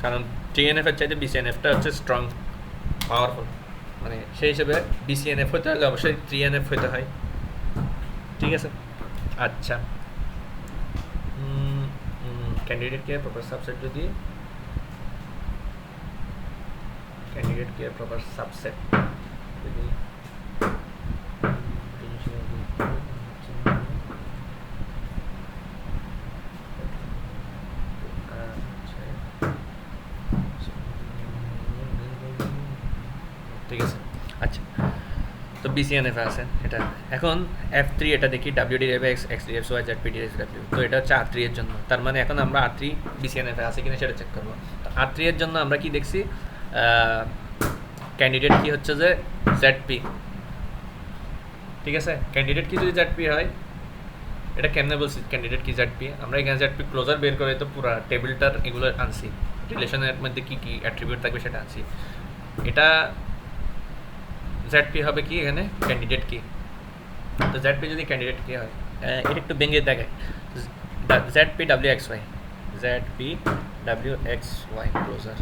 কারণ 3NF-এর চাইতে বিসিএনএফটা হচ্ছে স্ট্রং পাওয়ারফুল, মানে সেই হিসেবে বিসিএনএফ হতে হলে অবশ্যই 3NF হতে হয়। ঠিক আছে, আচ্ছা, ক্যান্ডিডেটকে প্রপার সাবসেট যদি ক্যান্ডিডেটকে প্রপার সাবসেট যদি ঠিক আছে। আচ্ছা, তো বিসিএনএফ আছে এটা। এখন F3 এটা দেখি W derive X, X derive Y, Z P derive W, তো এটা হচ্ছে R3 এর জন্য। তার মানে এখন আমরা R3 বিসিএনএফে আছে কিনা সেটা চেক করবো। তো R3 এর জন্য আমরা কি দেখছি, ক্যান্ডিডেট কি হচ্ছে যে ZP, ঠিক আছে। ক্যান্ডিডেট কি যদি ZP হয়, এটা কেমনে বলছি ক্যান্ডিডেট কি ZP, আমরা এখানে ZP ক্লোজার বের করে তো পুরো টেবিলটার এগুলো আনছি, রিলেশনের মধ্যে কি কি অ্যাট্রিবিউট থাকবে সেটা আনছি। এটা ZP হবে কি এখানে ক্যান্ডিডেট কি, তো ZP যদি ক্যান্ডিডেট কি হয় এটা একটু ভেঙে দেখায়, ZP WXY, ZP WXY closure,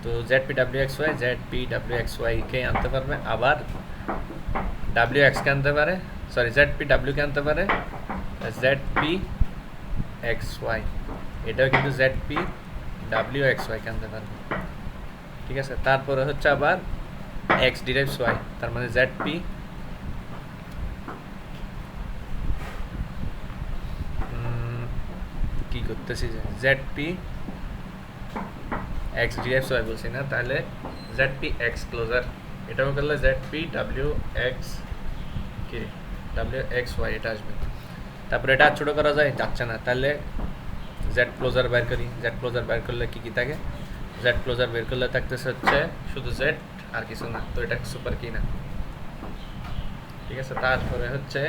তো ZP WXY, ZP WXY কে আনতে পারবে, আবার WX কে আনতে পারে, সরি ZP W কে আনতে পারে, ZP XY এটাও কিন্তু ZP WXY কে আনতে পারবে। ঠিক আছে, তারপরে হচ্ছে আবার X ডিরাইভস Y, তার মানে ZP কি করতেছি যে ZP X ডিরাইভস Y বলছি না, তাহলে ZP X ক্লোজার এটাও করলে ZP WX কি WXY এটা আসবে। তারপরে এটা ছোটো করা যায়, যাচ্ছে না, তাহলে Z ক্লোজার বের করি। Z ক্লোজার বের করলে কি কি থাকে, Z ক্লোজার বের করলে থাকতেছে হচ্ছে শুধু Z আর কিছু না, তো এটা সুপার কি না। ঠিক আছে, তারপরে হচ্ছে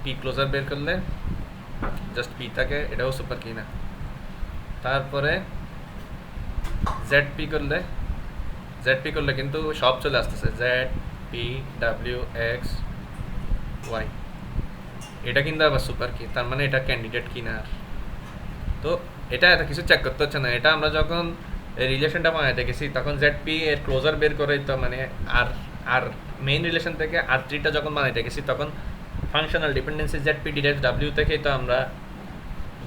P ক্লোজার বের করলে জাস্ট P থাকে, এটাও সুপার কি না। তারপরে ZP করলে কিন্তু সব চলে আসতেছে ZP WX Y, এটা কিন্তু আবার সুপার কি, তার মানে এটা ক্যান্ডিডেট কি না। আর তো এটা এত কিছু চেক করতে হচ্ছে না, এটা আমরা যখন রিলেশনটা বানাইতে গেছি তখন জেডপি এর ক্লোজার বের করে তো মানে আর আর মেইন রিলেশন থেকে আর থ্রিটা যখন বানাইতে গেছি তখন functional dependency ZP derives W থেকেই তো আমরা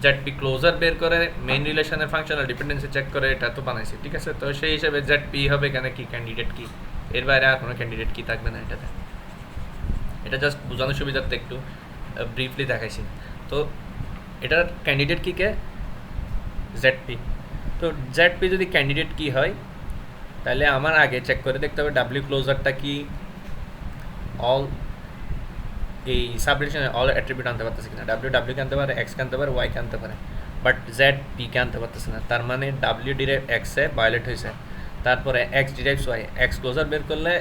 জেডপি ক্লোজার বের করে মেইন রিলেশনের ফাংশনাল ডিপেন্ডেন্সি চেক করে এটা তো বানাইছি, ঠিক আছে। তো সেই হিসাবে জেডপি হবে এখানে কি ক্যান্ডিডেট কি, এর বাইরে আর কোনো ক্যান্ডিডেট কি থাকবে না এটাতে। এটা জাস্ট বোঝানোর সুবিধার্থে একটু ব্রিফলি দেখাইছি। তো এটার ক্যান্ডিডেট কি কে, জেডপি। তো জেডপি যদি ক্যান্ডিডেট কি হয় তাহলে আমার আগে চেক করে দেখতে হবে ডাব্লিউ ক্লোজারটা কি অল এই সাবরিলেশনে অল অ্যাট্রিবিউট আনতে পারতেছে কিনা। ডাব্লিউকে আনতে পারে, এক্সকে আনতে পারে, ওয়াইকে আনতে পারে, বাট জেড পিকে আনতে পারতেছে না। তার মানে ডাব্লিউ ডিরাইভ এক্সে ভায়োলেট হয়েছে। তারপরে X derives Y, X closure বের করলে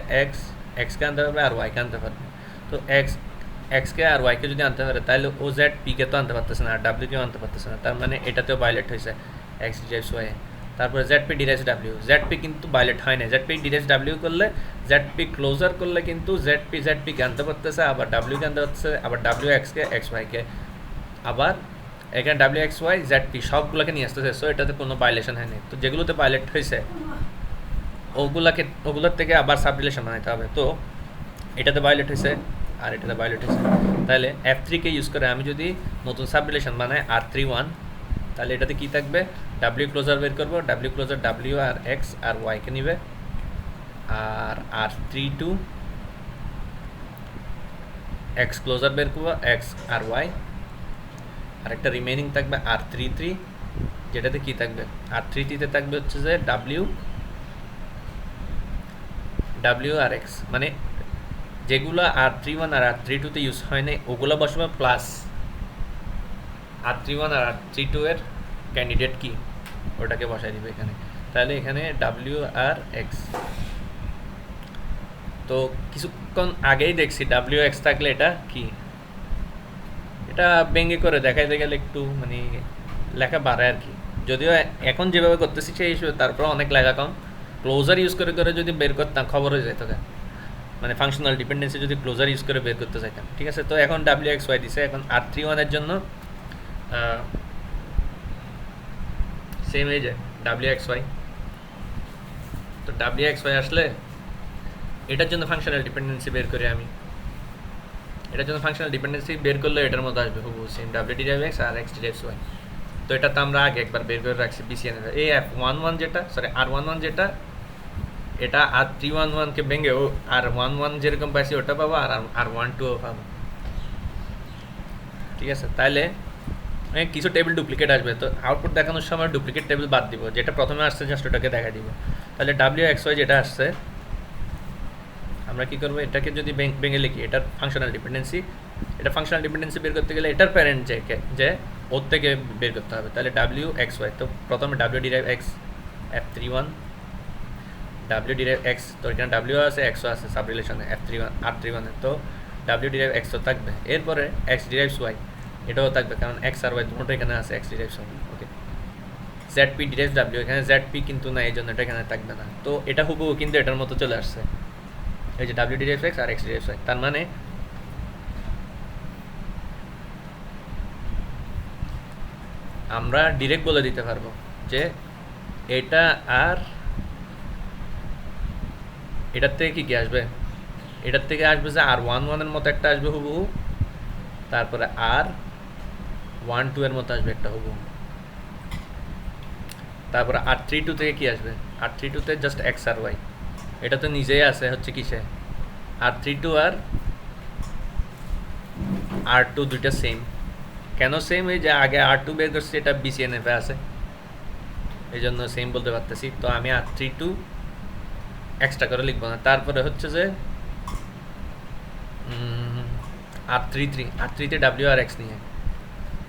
এক্সকে আনতে পারবে আর ওয়াইকে আনতে পারবে। তো এক্সকে আর ওয়াইকে যদি আনতে পারে তাহলে ও জেড পিকে তো আনতে পারতেছে না আর ডাব্লিউকেও আনতে পারতেছে না, তার মানে এটাতেও ভায়োলেট হয়েছে এক্স ডিরাইভস ওয়াই। তারপরে জেডপি ডিরাইভস ডাব্লিউ, জেডপি কিন্তু ভায়োলেট হয় না। জেডপি ডিরাইভস ডাব্লিউ করলে, জেডপি ক্লোজার করলে কিন্তু জেডপিকে আনতে পারতেছে, আবার ডাব্লিউকে আনতে পারতেছে, আবার ডাব্লিউ এক্সকে এক্স ওয়াইকে, আবার এখানে ডাব্লিউ এক্স ওয়াই জেডপি সবগুলোকে নিয়ে আসতেছে। সো এটাতে কোনো ভায়োলেশন হয়নি। তো যেগুলোতে ভায়োলেট হয়েছে ওগুলোর থেকে আবার সাব রিলেশন বানাইতে হবে। তো এটাতে ভায়োলেট হয়েছে আর এটাতে ভায়োলেট হয়েছে, তাহলে F3কে ইউজ করে আমি যদি নতুন সাব রিলেশন বানাই R31, তাহলে এটাতে কী থাকবে, ডাব্লিউ ক্লোজার বের করবো, ডাব্লিউ ক্লোজার ডাব্লিউ আর এক্স আর ওয়াইকে নিবে, আর R32 এক্স ক্লোজার বের করবো, এক্স আর ওয়াই, আর একটা রিমেইনিং থাকবে R33, যেটাতে কী থাকবে, R33তে থাকবে হচ্ছে যে ডাব্লিউ আর এক্স, মানে যেগুলো R31 আর R32তে ইউজ হয় নাই ওগুলো বসবে, প্লাস R31 আর R32 এর ক্যান্ডিডেট কি ওটাকে বসাই দিবে এখানে। তাহলে এখানে ডাব্লিউ আর এক্স, তো কিছুক্ষণ আগেই দেখছি ডাব্লিউ এক্স থাকলে এটা কি, এটা ব্যঙ্গে করে দেখাইতে গেলে একটু মানে লেখা বাড়ায় আর কি। যদিও এখন যেভাবে করতেছি সেই হিসেবে তারপর অনেক লেখা কম। ক্লোজার ইউজ করে করে যদি বের করতাম খবর হয়ে যেত, মানে ফাংশনাল ডিপেন্ডেন্সি যদি ক্লোজার ইউজ করে বের করতে চাইতাম, ঠিক আছে। তো এখন ডাব্লিউ এক্স ওয়াই দিছে, এখন R31 এর জন্য সেম এই যে ডাব্লিউ এক্স ওয়াই। তো ডাব্লিউ এক্স ওয়াই আসলে এটার জন্য ফাংশনাল ডিপেন্ডেন্সি বের করি আমি, এটার জন্য ফাংশনাল ডিপেন্ডেন্সি বের করলে এটার মধ্যে আসবে হুবহু সেম ডাব্লিউ ডিরাইভ এক্স আর এক্স ডিরাইভস ওয়াই। তো এটা তো আমরা আগে একবার বের করে রাখছি BCN এর। এই F11 যেটা, সরি R11 যেটা, এটা R311কে ভেঙে ও R11 যেরকম পাইছি ওটা পাবো, আর R12ও পাবো, ঠিক আছে। তাহলে কিছু টেবিল ডুপ্লিকেট আসবে, তো আউটপুট দেখানোর সময় ডুপ্লিকেট টেবিল বাদ দিব, যেটা প্রথমে আসছে জাস্ট ওটাকে দেখা দিব। তাহলে ডাব্লিউ এক্স ওয়াই যেটা আসছে আমরা কী করবো, এটাকে যদি ভেঙে লিখি, এটার ফাংশনাল ডিপেন্ডেন্সি, এটা ফাংশনাল ডিপেন্ডেন্সি বের করতে গেলে এটার প্যারেন্ট যে ওর থেকে বের করতে হবে। তাহলে ডাব্লিউ এক্স ওয়াই, তো প্রথমে W derive x F31, W derive x, তো এখানে ডাব্লিউ আছে এক্সও আছে সাব রিলেশনে R31, তো ডাব্লিউ ডিরাইভ এক্সও থাকবে। এরপরে এক্স ডিরাইভস ওয়াই, এটাও থাকবে কারণ এক্স আর ওয়াই দুটো এখানে আছে এক্স ডিরাইভস ওয়াই, ওকে। জেডপি ডিরাইভস ডাব্লিউ, এখানে জেডপি কিন্তু না, এই জন্য এটা এখানে থাকবে না। তো এটা হুবহু কিন্তু এটার মতো চলে আসছে, এই যে ডাব্লিউ ডিরাইভস এক্স আর এক্স ডিরাইভস ওয়াই। তার মানে আমরা ডিরেক্ট বলে দিতে পারবো যে এটা আর এটার থেকে কী কী আসবে, এটার থেকে আসবে যে R11 এর মতো একটা আসবে হুবহু, তারপরে R12 এর মতো আসবে একটা হুবহু, তারপরে R32 থেকে কি আসবে, R32তে জাস্ট এক্স আর ওয়াই, এটা তো নিজেই আছে হচ্ছে কিসে, R32 আর R2 দুইটা সেম। কেন সেম, এই যে আগে R2 বের করছি এটা BCNF এ আছে, এই জন্য সেম বলতে পারতেছি। তো আমি R32 এক্সট্রা করে লিখবো না। তারপরে হচ্ছে যে R3তে ডাব্লিউ আর এক্স নিয়ে,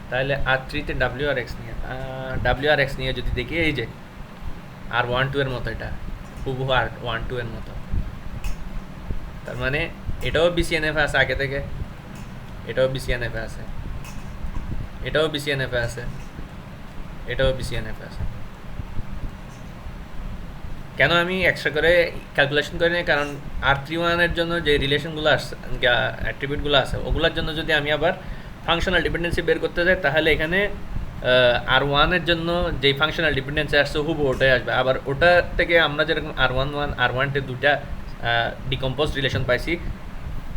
তাহলে R3তে ডাব্লিউ আর এক্স নিয়ে যদি দেখি, এই যে R12 এর মতো, এটা হুবহু R12 এর মতো। তার মানে এটাও BCNF আছে আগে থেকে, এটাও BCNF আছে, এটাও BCNF আছে, এটাও BCNF আছে। কেন আমি এক্সট্রা করে ক্যালকুলেশন করি না, কারণ R31 এর জন্য যে রিলেশনগুলো আসছে, অ্যাট্রিবিউটগুলো আছে, ওগুলোর জন্য যদি আমি আবার ফাংশনাল ডিপেন্ডেন্সি বের করতে যাই তাহলে এখানে আর ওয়ানের জন্য যেই ফাংশনাল ডিপেন্ডেন্সি আসছে হুবহু ওটাই আসবে, আবার ওটা থেকে আমরা যেরকম আর ওয়ান টে দুটা ডিকম্পোজ রিলেশন পাইছি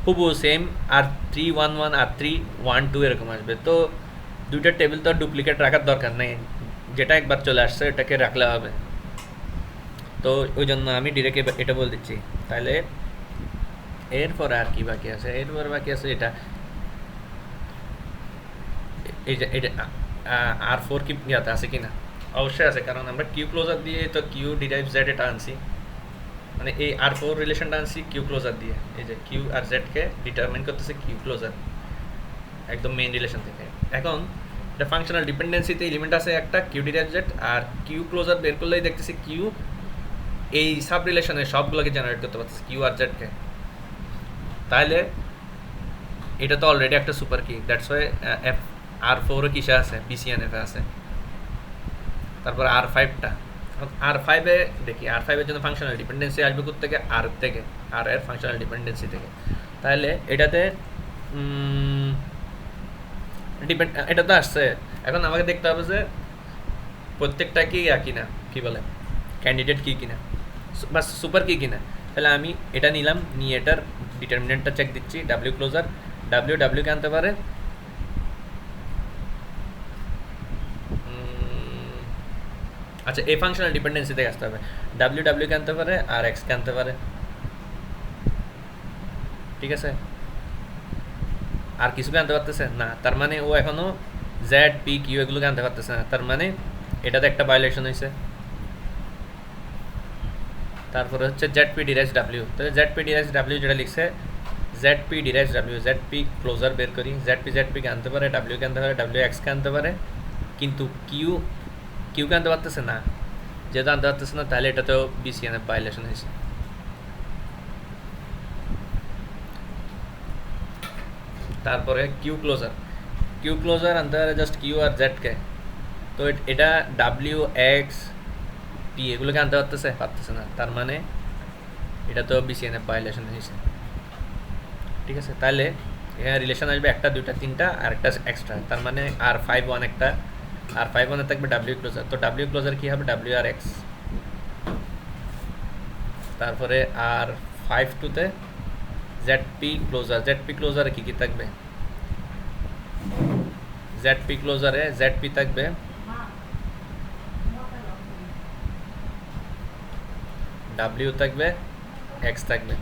হুবহু সেম আর3 11 আর3 12 এরকম আসবে। তো দুইটা টেবিল তো ডুপ্লিকেট রাখার দরকার নেই, যেটা একবার চলে আসছে এটাকে রাখলে হবে। তো ওই জন্য আমি ডিরেক্ট এটা বলে দিচ্ছি। তাহলে এরপরে আর কি বাকি আছে, এরপরে বাকি আছে এটা এটা আর4 কি ইয়াতে আছে কিনা, অবশ্যই আছে, কারণ আমরা কিউ ক্লোজার দিয়ে তো কিউ ডিরাইভ জেড এটা আনছি, মানে এই আর4 রিলেশনটা আনছি কিউ ক্লোজার দিয়ে। এই যে কিউ আর জেডকে ডিটারমাইন করতেছে কিউ ক্লোজার একদম মেইন রিলেশন থেকে। এখন এটা ফাংশনাল ডিপেন্ডেন্সিতে এলিমেন্ট আছে একটা কিউ ডিরাইভ জেড, আর কিউ ক্লোজার বের করলেই দেখতেছি কিউ এই সাব রিলেশনের সবগুলোকে জেনারেট করতে পারতেছে কিউ আর জেডকে। তাহলে এটা তো অলরেডি একটা সুপার কি, দ্যাটস ওয়াই এফ আর4ও কিসে আছে, বিসিএনএফে আছে। তারপর আর5টা, আর5-এ দেখি আর5-এর জন্য ফাংশনাল ডিপেন্ডেন্সি আসবে কোত্থেকে, আর থেকে, আর এর ফাংশনাল ডিপেন্ডেন্সি থেকে। তাহলে এটাতে এটা তো আসছে। এখন আমাকে দেখতে হবে যে প্রত্যেকটা কি কিনা, কি বলে ক্যান্ডিডেট কি কিনা বা সুপার কি কিনা। তাহলে আমি এটা নিলাম, নিয়ে এটার ডিটারমিনেন্টটা চেক দিচ্ছি, ডাব্লিউ ক্লোজার, ডাব্লিউকে আনতে পারে আচ্ছা এই ফাংশনাল ডিপেন্ডেন্সি থেকে আসতে হবে, ডাব্লিউকে আনতে পারে আর এক্সকে আনতে পারে, ঠিক আছে। আর কিছুকে আনতে পারতেছে না, তার মানে ও এখনও জেড পি কিউ এগুলোকে আনতে পারতেছে না, তার মানে এটাতে একটা ভায়োলেশন হয়েছে। তারপরে হচ্ছে জেড পি ডিরাইভস ডাব্লিউ, তাহলে জেড পি ডিরাইভস ডাব্লিউ যেটা লিখছে Z P derives W, Z P closure বের করি, জেড পিকে আনতে পারে, ডাব্লিউকে আনতে পারে, ডাব্লিউ এক্সকে আনতে পারে, কিন্তু কিউকে আনতে পারতেছে না। যেহেতু আনতে পারতেছে না তাহলে এটাতেও বিসিএনএফ ভায়োলেশন হয়েছে। তারপরে কিউ ক্লোজার আনতে পারে জাস্ট কিউ আর জেডকে, তো এটা ডাব্লিউ এক্স পি এগুলোকে আনতে পারতেছে না, তার মানে এটা তো বিসিএনএফ ভায়োলেশন হয়েছে, ঠিক আছে। তাহলে এখানে রিলেশন আসবে একটা দুইটা তিনটা আর একটা এক্সট্রা, তার মানে আর5-1 একটা, আর5-1-এ থাকবে ডাব্লিউ ক্লোজার, তো ডাব্লিউ ক্লোজার কী হবে, ডাব্লিউ আর এক্স। তারপরে আর5-2-তে জেড পি ক্লোজারে কী কী থাকবে, জেড পি ক্লোজারে জেড পি থাকবে ডাব্লিউ থাকবে এক্স থাকবে,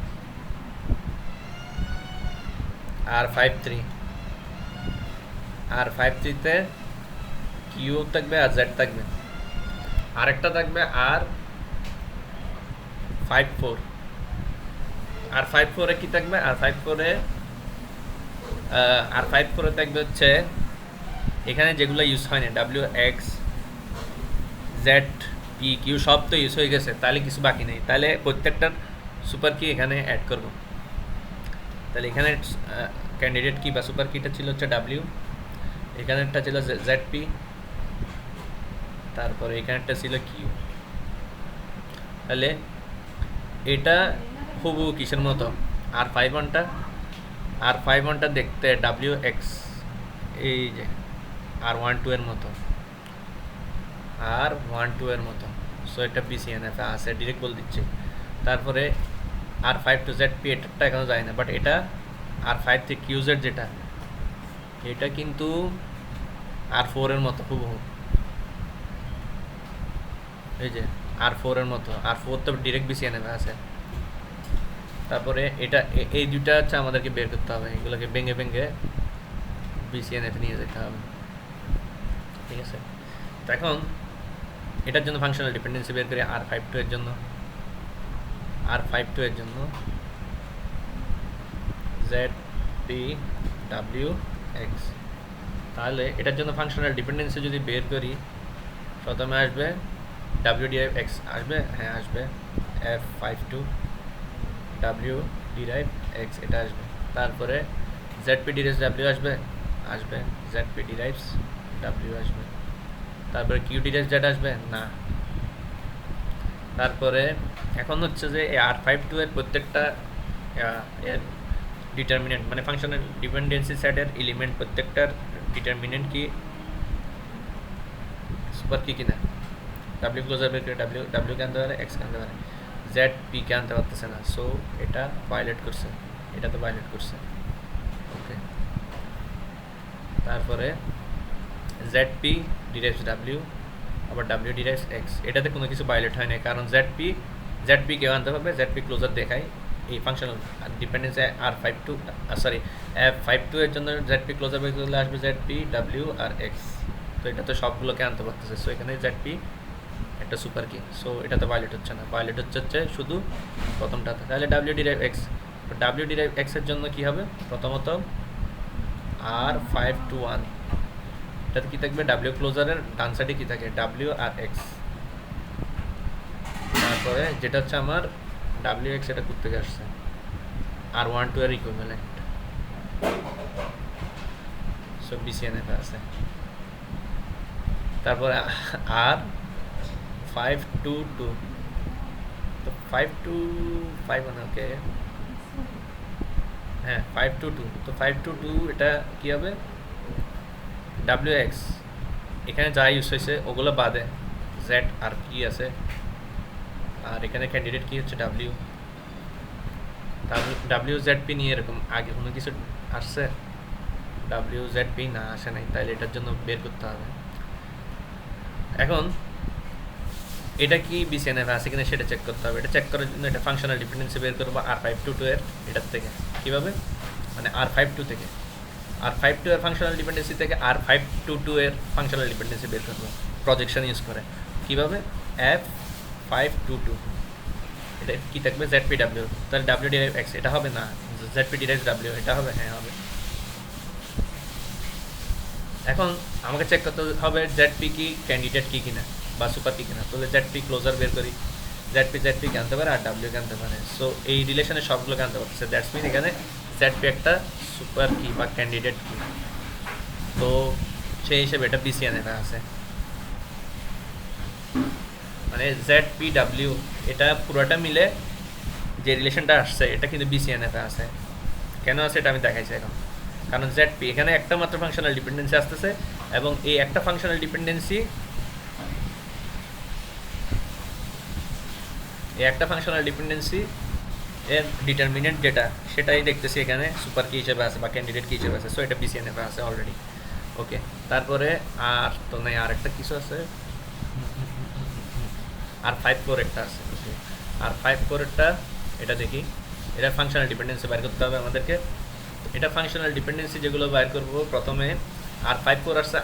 আর5-3-তে কিউ থাকবে আর জেড থাকবে, আরেকটা থাকবে আর5-4 কি থাকবে, আর5-4-এ থাকবে হচ্ছে এখানে যেগুলো ইউজ হয় না, W X Z P Q সব তো ইউজ হয়ে গেছে, তাহলে কিছু বাকি নেই, তাহলে প্রত্যেকটার সুপার কি এখানে অ্যাড করব। তাহলে এখানে ক্যান্ডিডেট কি বা সুপার কিটা ছিল হচ্ছে ডাব্লিউ, এখানেরটা ছিল জেড পি, তারপরে এখানেরটা ছিল কিউ। তাহলে এটা হুবহু কিসের মতো, আর5-1টা দেখতে ডাব্লিউ এক্স এই যে আর12 মতো, আর12 মতো, সো এটা বিসিএনএফ আছে ডিরেক্ট বলে দিচ্ছি। তারপরে আর5-2 জেড পি এটারটা এখনও যায় না, বাট এটা আর5-3 কিউ জেড যেটা, এটা কিন্তু আর4-এর মতো হুবহু, এই যে আর4-এর মতো, আর4 তো ডিরেক্ট বিসিএনএফ আছে। তারপরে এটা এই দুইটা হচ্ছে আমাদেরকে বের করতে হবে, এগুলোকে ভেঙে বিসিএনএফ নিয়ে যেতে হবে, ঠিক আছে। তো এখন এটার জন্য ফাংশনাল ডিপেন্ডেন্সি বের করি আর5-2-এর জন্য জেড পি ডাব্লিউ এক্স। তাহলে এটার জন্য ফাংশনাল ডিপেন্ডেন্সি যদি বের করি, প্রথমে আসবে ডাব্লিউ ডিরাইভ এক্স আসবে, হ্যাঁ আসবে, F5-2 ডাব্লিউ ডিরাইভ এক্স এটা আসবে। তারপরে জেড পি ডিরাইভস ডাব্লিউ আসবে, জেড পি ডিরাইভস ডাব্লিউ আসবে। তারপরে কিউ ডিরাইভস জেড আসবে না। তারপরে এখন হচ্ছে যে এই আর5-2-এর প্রত্যেকটা ডিটারমিনেন্ট মানে ফাংশনাল ডিপেন্ডেন্সি সেটের এলিমেন্ট প্রত্যেকটার ডিটারমিনেন্ট কি সুপার কি কিনা ডাব্লিউ ক্লোজার বের করে ডাব্লিউ কে আনতে পারে এক্স কে আনতে পারে জেড পি কে আনতে পারতেছে না, সো এটা ভায়োলেট করছে, এটা তো ভায়োলেট করছে। ওকে, তারপরে জেড পি ডিরাইভস ডাব্লিউ, আবার ডাব্লিউ ডিরাইভস এক্স, এটাতে কোনো কিছু ভায়োলেট হয় না, কারণ জেড পি কেউ আনতে পারবে, জেড পি ক্লোজার দেখায় এই ফাংশনাল ডিপেন্ডেন্সি আর F52 এর জন্য জেড পি ক্লোজার বের করলে আসবে জেড পি ডাব্লিউ আর এক্স, তো এটা তো সবগুলোকে আনতে পারতেছে, সো এখানে জেড পি একটা সুপার কি, সো এটা তো ভায়োলেট হচ্ছে না, ভায়োলেট হচ্ছে শুধু প্রথমটাতে। তাহলে ডাব্লিউ ডিরাইভ এক্স, তো ডাব্লিউ ডিরাইভ এক্সের জন্য কী হবে, প্রথমত R521, এটাতে কী থাকবে, ডাব্লিউ ক্লোজারের ডান সাইডে কী থাকে, ডাব্লিউ আর এক্স, তারপরে যেটা হচ্ছে আমার ডাব্লিউ এক্স, এটা করতে আসছে R12 এর ইকুইভ্যালেন্ট, সো BCNF আছে। তারপরে R522, তো 525 মানে ওকে, হ্যাঁ 522, তো 522 এটা কী হবে, ডাব্লিউ এক্স, এখানে যা ইউজ হয়েছে ওগুলো বাদে জেড আর কি আছে, আর এখানে ক্যান্ডিডেট কি হচ্ছে ডাব্লিউ, ডাব্লিউ জেড পি নিয়ে এরকম আগে কোনো কিছু আসছে, ডাব্লিউ জেড পি না আসে নাই, তাহলে এটার জন্য বের করতে হবে। এখন এটা কি BCNF আছে কিনা সেটা চেক করতে হবে, এটা চেক করার জন্য এটা ফাংশনাল ডিপেন্ডেন্সি বের করবো R522 এর এটার থেকে, কীভাবে মানে R52 থেকে, R52 এর ফাংশনাল ডিপেন্ডেন্সি থেকে R522 এর ফাংশনাল ডিপেন্ডেন্সি বের করবো প্রজেকশন ইউজ করে, কীভাবে F522, এটা কী থাকবে জেড পি ডাব্লিউ, তাহলে ডাব্লিউ ডিরাইভ এক্স এটা হবে না, জেড পি ডিরাইভ ডাব্লিউ এটা হবে, হ্যাঁ হবে। এখন আমাকে চেক করতে হবে জেড পি কি ক্যান্ডিডেট কি কিনা বা সুপার কি কিনা, তাহলে জেড পি ক্লোজার বের করি, জেড পি কে আনতে পারে আর ডাব্লিউ কে আনতে পারে, সো এই রিলেশনে সবগুলোকে আনতে পারতেছে, দ্যাটস মিন এখানে জেড পি একটা সুপার কি বা ক্যান্ডিডেট কি, তো সেই হিসেবে এটা BCNF আছে, মানে জেড পি ডাব্লিউ এটা পুরোটা মিলে যে রিলেশনটা আসছে এটা কিন্তু BCNF আছে। কেন আছে এটা আমি দেখাইছি এখন, কারণ জেড পি এখানে একটা মাত্র ফাংশনাল ডিপেন্ডেন্সি আসতেছে, এবং এই একটা ফাংশনাল ডিপেন্ডেন্সি এর ডিটারমিনেন্ট যেটা সেটাই দেখতেছি এখানে সুপার কি হিসেবে আছে বা ক্যান্ডিডেট কি হিসেবে আছে, সো এটা BCNF আছে অলরেডি। ওকে, তারপরে আর তো নেই, আর একটা কিছু আছে, R54 একটা আছে, R54 এটা দেখি, এটা ফাংশনাল ডিপেন্ডেন্সি বাইর করতে হবে আমাদেরকে, এটা ফাংশনাল ডিপেন্ডেন্সি যেগুলো বাইর করব, প্রথমে R54 আসছে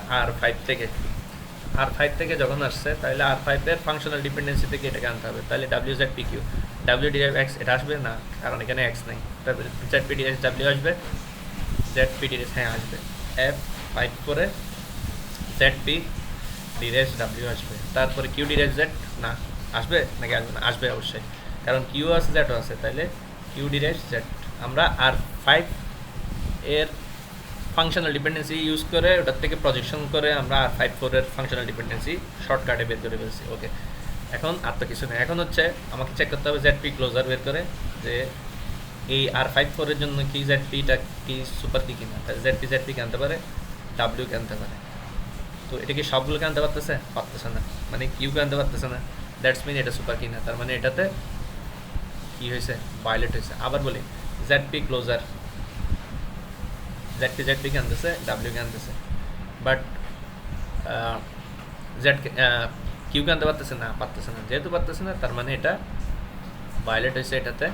R5 থেকে যখন আসছে, তাহলে R5 এর ফাংশনাল ডিপেন্ডেন্সি থেকে এটাকে আনতে হবে, তাহলে W Z P Q, W derive X এটা আসবে না, কারণ এখানে এক্স নাই, তারপরে জেড পি ডিরাইভ ডাব্লিউ আসবে, জেড পি ডিরাইভ হ্যাঁ আসবে, F54 এ জেড পি ডিরাইভ ডাব্লিউ আসবে, তারপরে কিউ ডিরাইভ জেড না আসবে নাকি আসবে না, আসবে অবশ্যই, কারণ কিউ আছে জেডও আছে, তাহলে কিউ ডিরাইভ জেড, আমরা R5 এর ফাংশনাল ডিপেন্ডেন্সি ইউজ করে ওটার থেকে প্রজেকশন করে আমরা R54 এর ফাংশনাল ডিপেন্ডেন্সি শর্টকাটে বের করে ফেলছি। ওকে, এখন আর তো কিছু নেই, এখন হচ্ছে আমাকে চেক করতে হবে জেড পি ক্লোজার বের করে যে এই R54 এর জন্য কি জেড পিটা কি সুপার কি কিনা, জেড পি কে আনতে পারে, ডাব্লিউ কে আনতে পারে, তো এটা কি সবগুলোকে আনতে পারতেছে না, মানে কিউ কে আনতে পারতেছে না, দ্যাটস মিন এটা সুপার কি না, তার মানে এটাতে কি হয়েছে, ভায়োলেট হয়েছে। আবার বলি Z P closure, Z P কে আনতেছে, ডাব্লিউ কে আনতেছে, বাট জেড কিউ কে আনতে পারতেছে না, যেহেতু পারতেছে না তার মানে এটা ভায়োলেট হয়েছে এটাতে।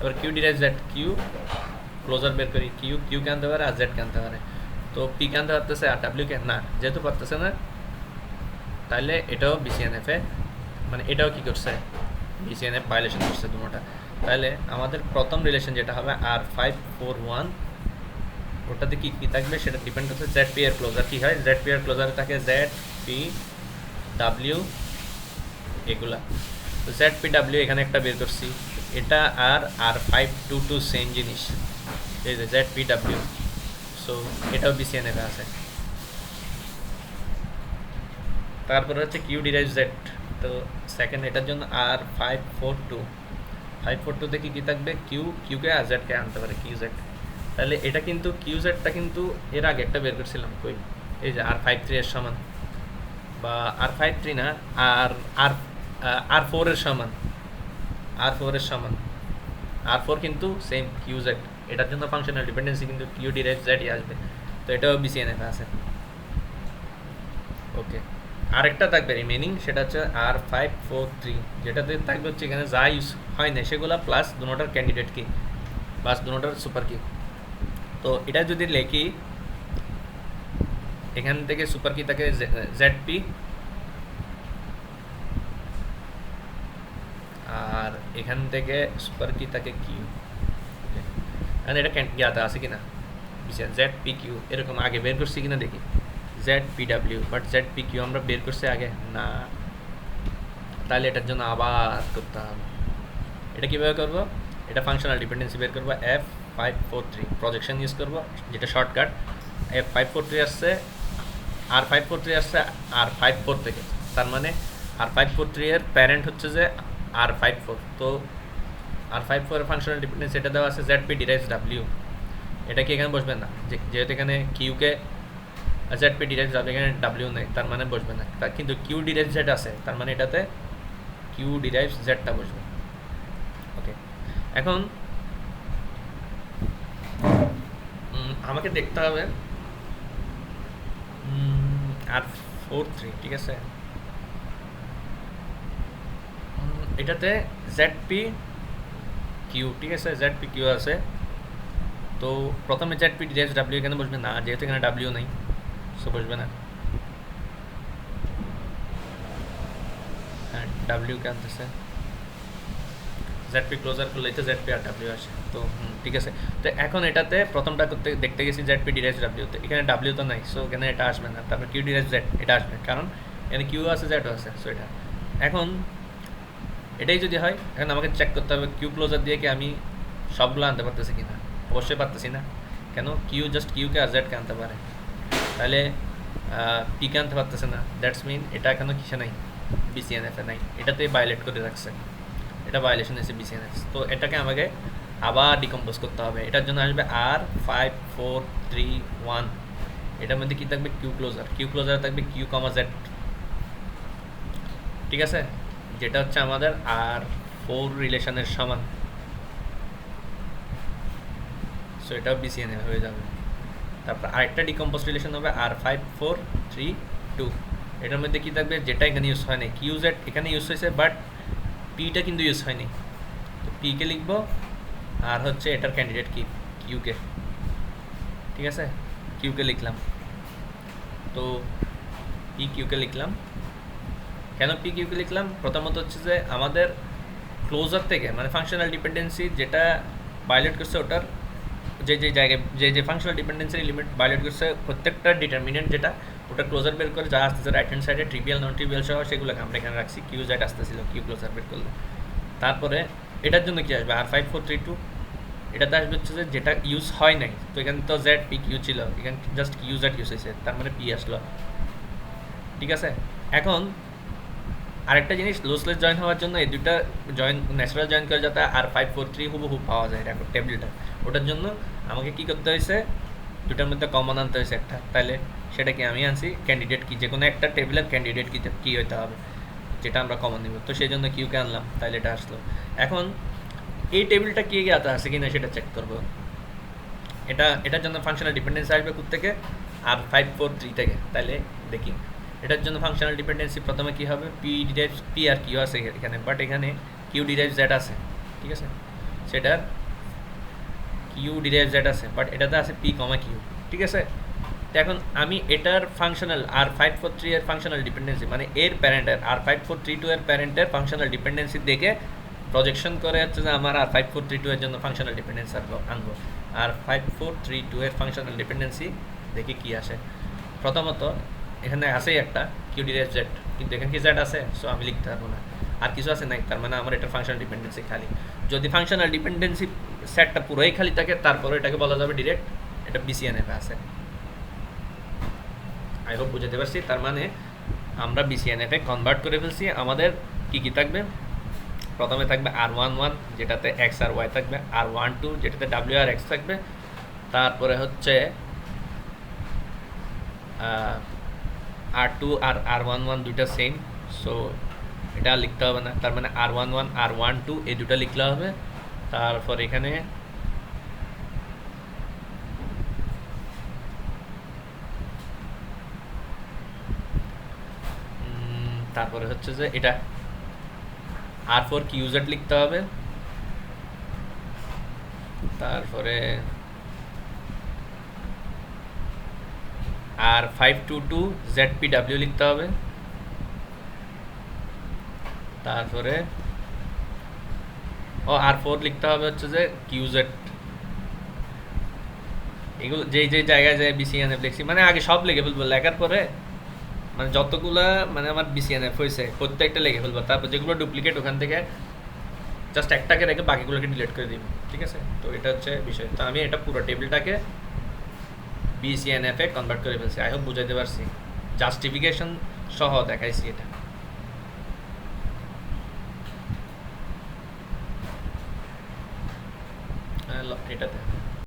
এবার Q derive Z, Q closure বের করি, কিউ কে আনতে পারে আর জেড কে আনতে পারে, তো পি কে আনতে পারতেছে আর ডাব্লিউ কে না, যেহেতু পারতেছে না তাহলে এটাও BCNF এ, মানে এটাও কি করছে, BCNF ভায়োলেশন করছে দুটোটা। তাহলে আমাদের প্রথম রিলেশন যেটা হবে R541, ওটাতে কি কী থাকবে সেটা ডিপেন্ড করছে জেড পি এর ক্লোজার কী হয়, জেড পি এর ক্লোজারে থাকে জেড পি ডাব্লিউ এগুলা, তো জেড পি ডাব্লিউ এখানে একটা বের করছি, এটা আর R522 সেম জিনিস, এই যে জেড পি ডাব্লিউ, সো এটাও BCNF আছে। তারপরে হচ্ছে কিউ ডিরাইভ জেড, তো সেকেন্ড এটার জন্য R542, 542 কি থাকবে, কিউকে আর জেডকে আনতে পারে, কিউ জেড। তাহলে এটা কিন্তু কিউ জেডটা কিন্তু এর আগে একটা বের করছিলাম, কই, এই যে R53 এর সমান, বা R53 না, আর আর R4 এর সমান, R4 এর সমান, R4 কিন্তু সেম কিউ জেড, এটার জন্য ফাংশনাল ডিপেন্ডেন্সি কিন্তু কিউ ডিরাইভ জেডই আসবে। তো এটাও বিসিএনএফ আছে। ওকে, আরেকটা থাকবে রিমেনিং, সেটা হচ্ছে R543, যেটাতে থাকবে হচ্ছে এখানে যা ইউজ হয় না সেগুলো প্লাস দুটোটার ক্যান্ডিডেট কি, প্লাস দুটোটার সুপার কি। তো এটা যদি লেখি, এখান থেকে সুপার কি থাকে জেডপি, আর এখান থেকে সুপার কি থাকে কিউ। আর এটা জ্ঞাতা আছে কিনা, জেড পি কিউ এরকম আগে বের করছি কিনা দেখি, Z P W, but Z P Q আমরা বের করছি আগে না, তাহলে এটার জন্য আবার করতে হবে। এটা কীভাবে করবো, এটা ফাংশনাল ডিপেন্ডেন্সি বের করবো, F543 প্রজেকশন ইউজ করবো, যেটা শর্টকাট। F543 আসছে, R543 আসছে R54 থেকে, তার মানে R543 এর প্যারেন্ট হচ্ছে যে R54। তো R54 এর ফাংশনাল ডিপেন্ডেন্সি এটা দেওয়া আছে জেড পি ডিরাইভস ডাব্লিউ, এটা কি এখানে বসবে না, যেহেতু এখানে কিউকে জেড পি ডিরাইভস ডাব্লিউ, এখানে ডাব্লিউ নেই, তার মানে বসবে না। কিন্তু কিউ ডিরাইভস জেড আছে, তার মানে এটাতে কিউ ডিরাইভস জেডটা বসবে। ওকে, এখন আমাকে দেখতে হবে R43, ঠিক আছে, এটাতে জেড পি কিউ, ঠিক আছে, জেড পি কিউ আছে। তো প্রথমে জেড পি ডিরাইভস ডাব্লিউ এখানে বসবে না, যেহেতু এখানে ডাব্লিউ নেই, সো বসবে না। হ্যাঁ, ডাব্লিউ কে আনতেছে, জেড পি ক্লোজার করলে তো জেড পি আর ডাব্লিউ আসে। তো ঠিক আছে, তো এখন এটাতে প্রথমটা করতে দেখতে গেছি জেড পি ডিরাইভস ডাব্লিউতে, এখানে ডাব্লিউ তো নাই, সো এখানে এটা আসবে না। তারপর কিউ ডিরাইভস জেড, এটা আসবে, কারণ এখানে কিউ আছে জেডও আছে, সো এটা। এখন এটাই যদি হয়, এখন আমাকে চেক করতে হবে কিউ ক্লোজার দিয়ে কি আমি সবগুলো আনতে পারতেছি কিনা। অবশ্যই পারতেছি না, কেন, কিউ জাস্ট কিউকে আর জেডকে আনতে পারে, তাহলে পিকে আনতে পারতেছে না। দ্যাটস মিন এটা এখনো কিসে নাই, বিসিএনএফে নাই, এটাতে ভায়োলেট করে রাখছে, এটা ভায়োলেশন এসে বিসিএনএফ। তো এটাকে আমাকে আবার ডিকম্পোজ করতে হবে। এটার জন্য আসবে R5431, এটার মধ্যে কী থাকবে, কিউ ক্লোজার, কিউ ক্লোজার থাকবে কিউ কমা জেড, ঠিক আছে, যেটা হচ্ছে আমাদের R4 রিলেশনের সমান। সো এটাও বিসিএনএফ হয়ে যাবে। তারপর আরেকটা ডিকম্পোজ রিলেশন হবে R5432, এটার মধ্যে কী থাকবে, যেটা এখানে ইউজ হয়নি, কিউ জেড এখানে ইউজ হয়েছে, বাট পিটা কিন্তু ইউজ হয়নি, তো পিকে লিখবো, আর হচ্ছে এটার ক্যান্ডিডেট কি, কিউকে, ঠিক আছে, কিউকে লিখলাম। তো পি কিউকে লিখলাম, কেন পি কিউকে লিখলাম, প্রথমত হচ্ছে যে আমাদের ক্লোজার থেকে, মানে ফাংশনাল ডিপেন্ডেন্সি যেটা ভায়োলেট করছে, ওটার যে যে জায়গায় যে ফাংশনাল ডিপেন্ডেন্সির লিমিট ভায়োলেট করছে, প্রত্যেকটা ডিটারমিনেন্ট যেটা, ওটা ক্লোজার বের করে যা আসতেছে রাইট হ্যান্ড সাইডে, ট্রিভিয়াল নন ট্রিভিয়াল সহ, সেগুলোকে আমরা এখানে রাখছি, কিউ জেড আসতেছিল কিউ ক্লোজার বের করলে। তারপরে এটার জন্য কি আসবে, R5432, এটাতে আসবে হচ্ছে যে যেটা ইউজ হয় নাই, তো এখানে তো জেড পি কিউ ছিল, এখানে জাস্ট কিউ জেড ইউজ হয়েছে, তার মানে পি আসলো, ঠিক আছে। এখন আরেকটা জিনিস, লোসলেস জয়েন হওয়ার জন্য এই দুটা জয়েন, ন্যাচারাল জয়েন করে যাতে R543 হুবহু পাওয়া যায় রেকর্ড টেবিলটা, ওটার জন্য আমাকে কি করতে হয়েছে, দুটার মধ্যে কমন আনতে হয়েছে একটা, তাহলে সেটা কি আমি আনছি ক্যান্ডিডেট কি, যে কোনো একটা টেবিলের ক্যান্ডিডেট কি হইতে হবে, যেটা আমরা কমন নিব, তো সেই জন্য কিউকে আনলাম, তাহলে এটা আসলো। এখন এই টেবিলটা কি জ্ঞাত আছে কিনা সেটা চেক করবো। এটার জন্য ফাংশনাল ডিপেন্ডেন্সি আসবে থেকে, R543 থেকে, তাহলে দেখি এটার জন্য ফাংশনাল ডিপেন্ডেন্সি প্রথমে কি হবে, P derives P R Q আছে এখানে, বাট এখানে কিউ ডিরাইভস জেড আছে, ঠিক আছে, সেটার কিউ ডিরাইভস জেড আছে, বাট এটাতে আছে পি কমা কিউ, ঠিক আছে। তো এখন আমি এটার ফাংশনাল R543 এর ফাংশনাল ডিপেন্ডেন্সি, মানে এর প্যারেন্টের R5432 এর প্যারেন্টের ফাংশনাল ডিপেন্ডেন্সি দেখে প্রজেকশন করে হচ্ছে যে আমার R5432 এর জন্য ফাংশনাল ডিপেন্ডেন্সি আনবো। R5432 এর ফাংশনাল ডিপেন্ডেন্সি দেখি কি আসে। প্রথমত এখানে আছেই একটা কিউ ডিরাইভস জেড, কিন্তু এখানে কি জেড আছে, সো আমি লিখতে পারবো না, আর কিছু আছে নাই, তার মানে আমার এটার ফাংশনাল ডিপেন্ডেন্সি খালি। যদি ফাংশনাল ডিপেন্ডেন্সি সেটটা পুরোই খালি থাকে, তারপরে এটাকে বলা যাবে ডিরেক্ট এটা বিসিএনএফ আছে। আই হোপ বুঝাতে পারছি। তার মানে আমরা বিসিএনএফে কনভার্ট করে ফেলছি। আমাদের কি কি থাকবে, প্রথমে থাকবে R11 যেটাতে এক্স আর ওয়াই থাকবে, R12 যেটাতে ডাব্লিউ আর এক্স থাকবে, তারপরে হচ্ছে R2 আর R11 দুইটা সেম, সো এটা লিখতে হবে না, তার মানে R11 R12 এই দুটো লিখলে হবে। তারপর এখানে তারপরে হচ্ছে যে এটা R4 কিউজেড লিখতে হবে, তারপরে R522 ZPW লিখতে হবে, তারপরে R4 লিখতে হবে হচ্ছে যে কিউজেড। এগুলো যেই যেই জায়গায় যায় BCNF লিখছি, মানে আগে সব লিখে ফেলবো, লেখার পরে মানে যতগুলা মানে আমার BCNF হয়েছে প্রত্যেকটা লিখে ফেলবো, তারপর যেগুলো ডুপ্লিকেট ওখান থেকে জাস্ট একটাকে রেখে বাকিগুলোকে ডিলিট করে দিব, ঠিক আছে? তো এটা হচ্ছে বিষয়। তো আমি এটা পুরো টেবিলটাকে BCNF এ কনভার্ট করে ফেলছি। আই হোপ বুঝাইতে পারছি, জাস্টিফিকেশন সহ দেখাইছি এটা। এটাতে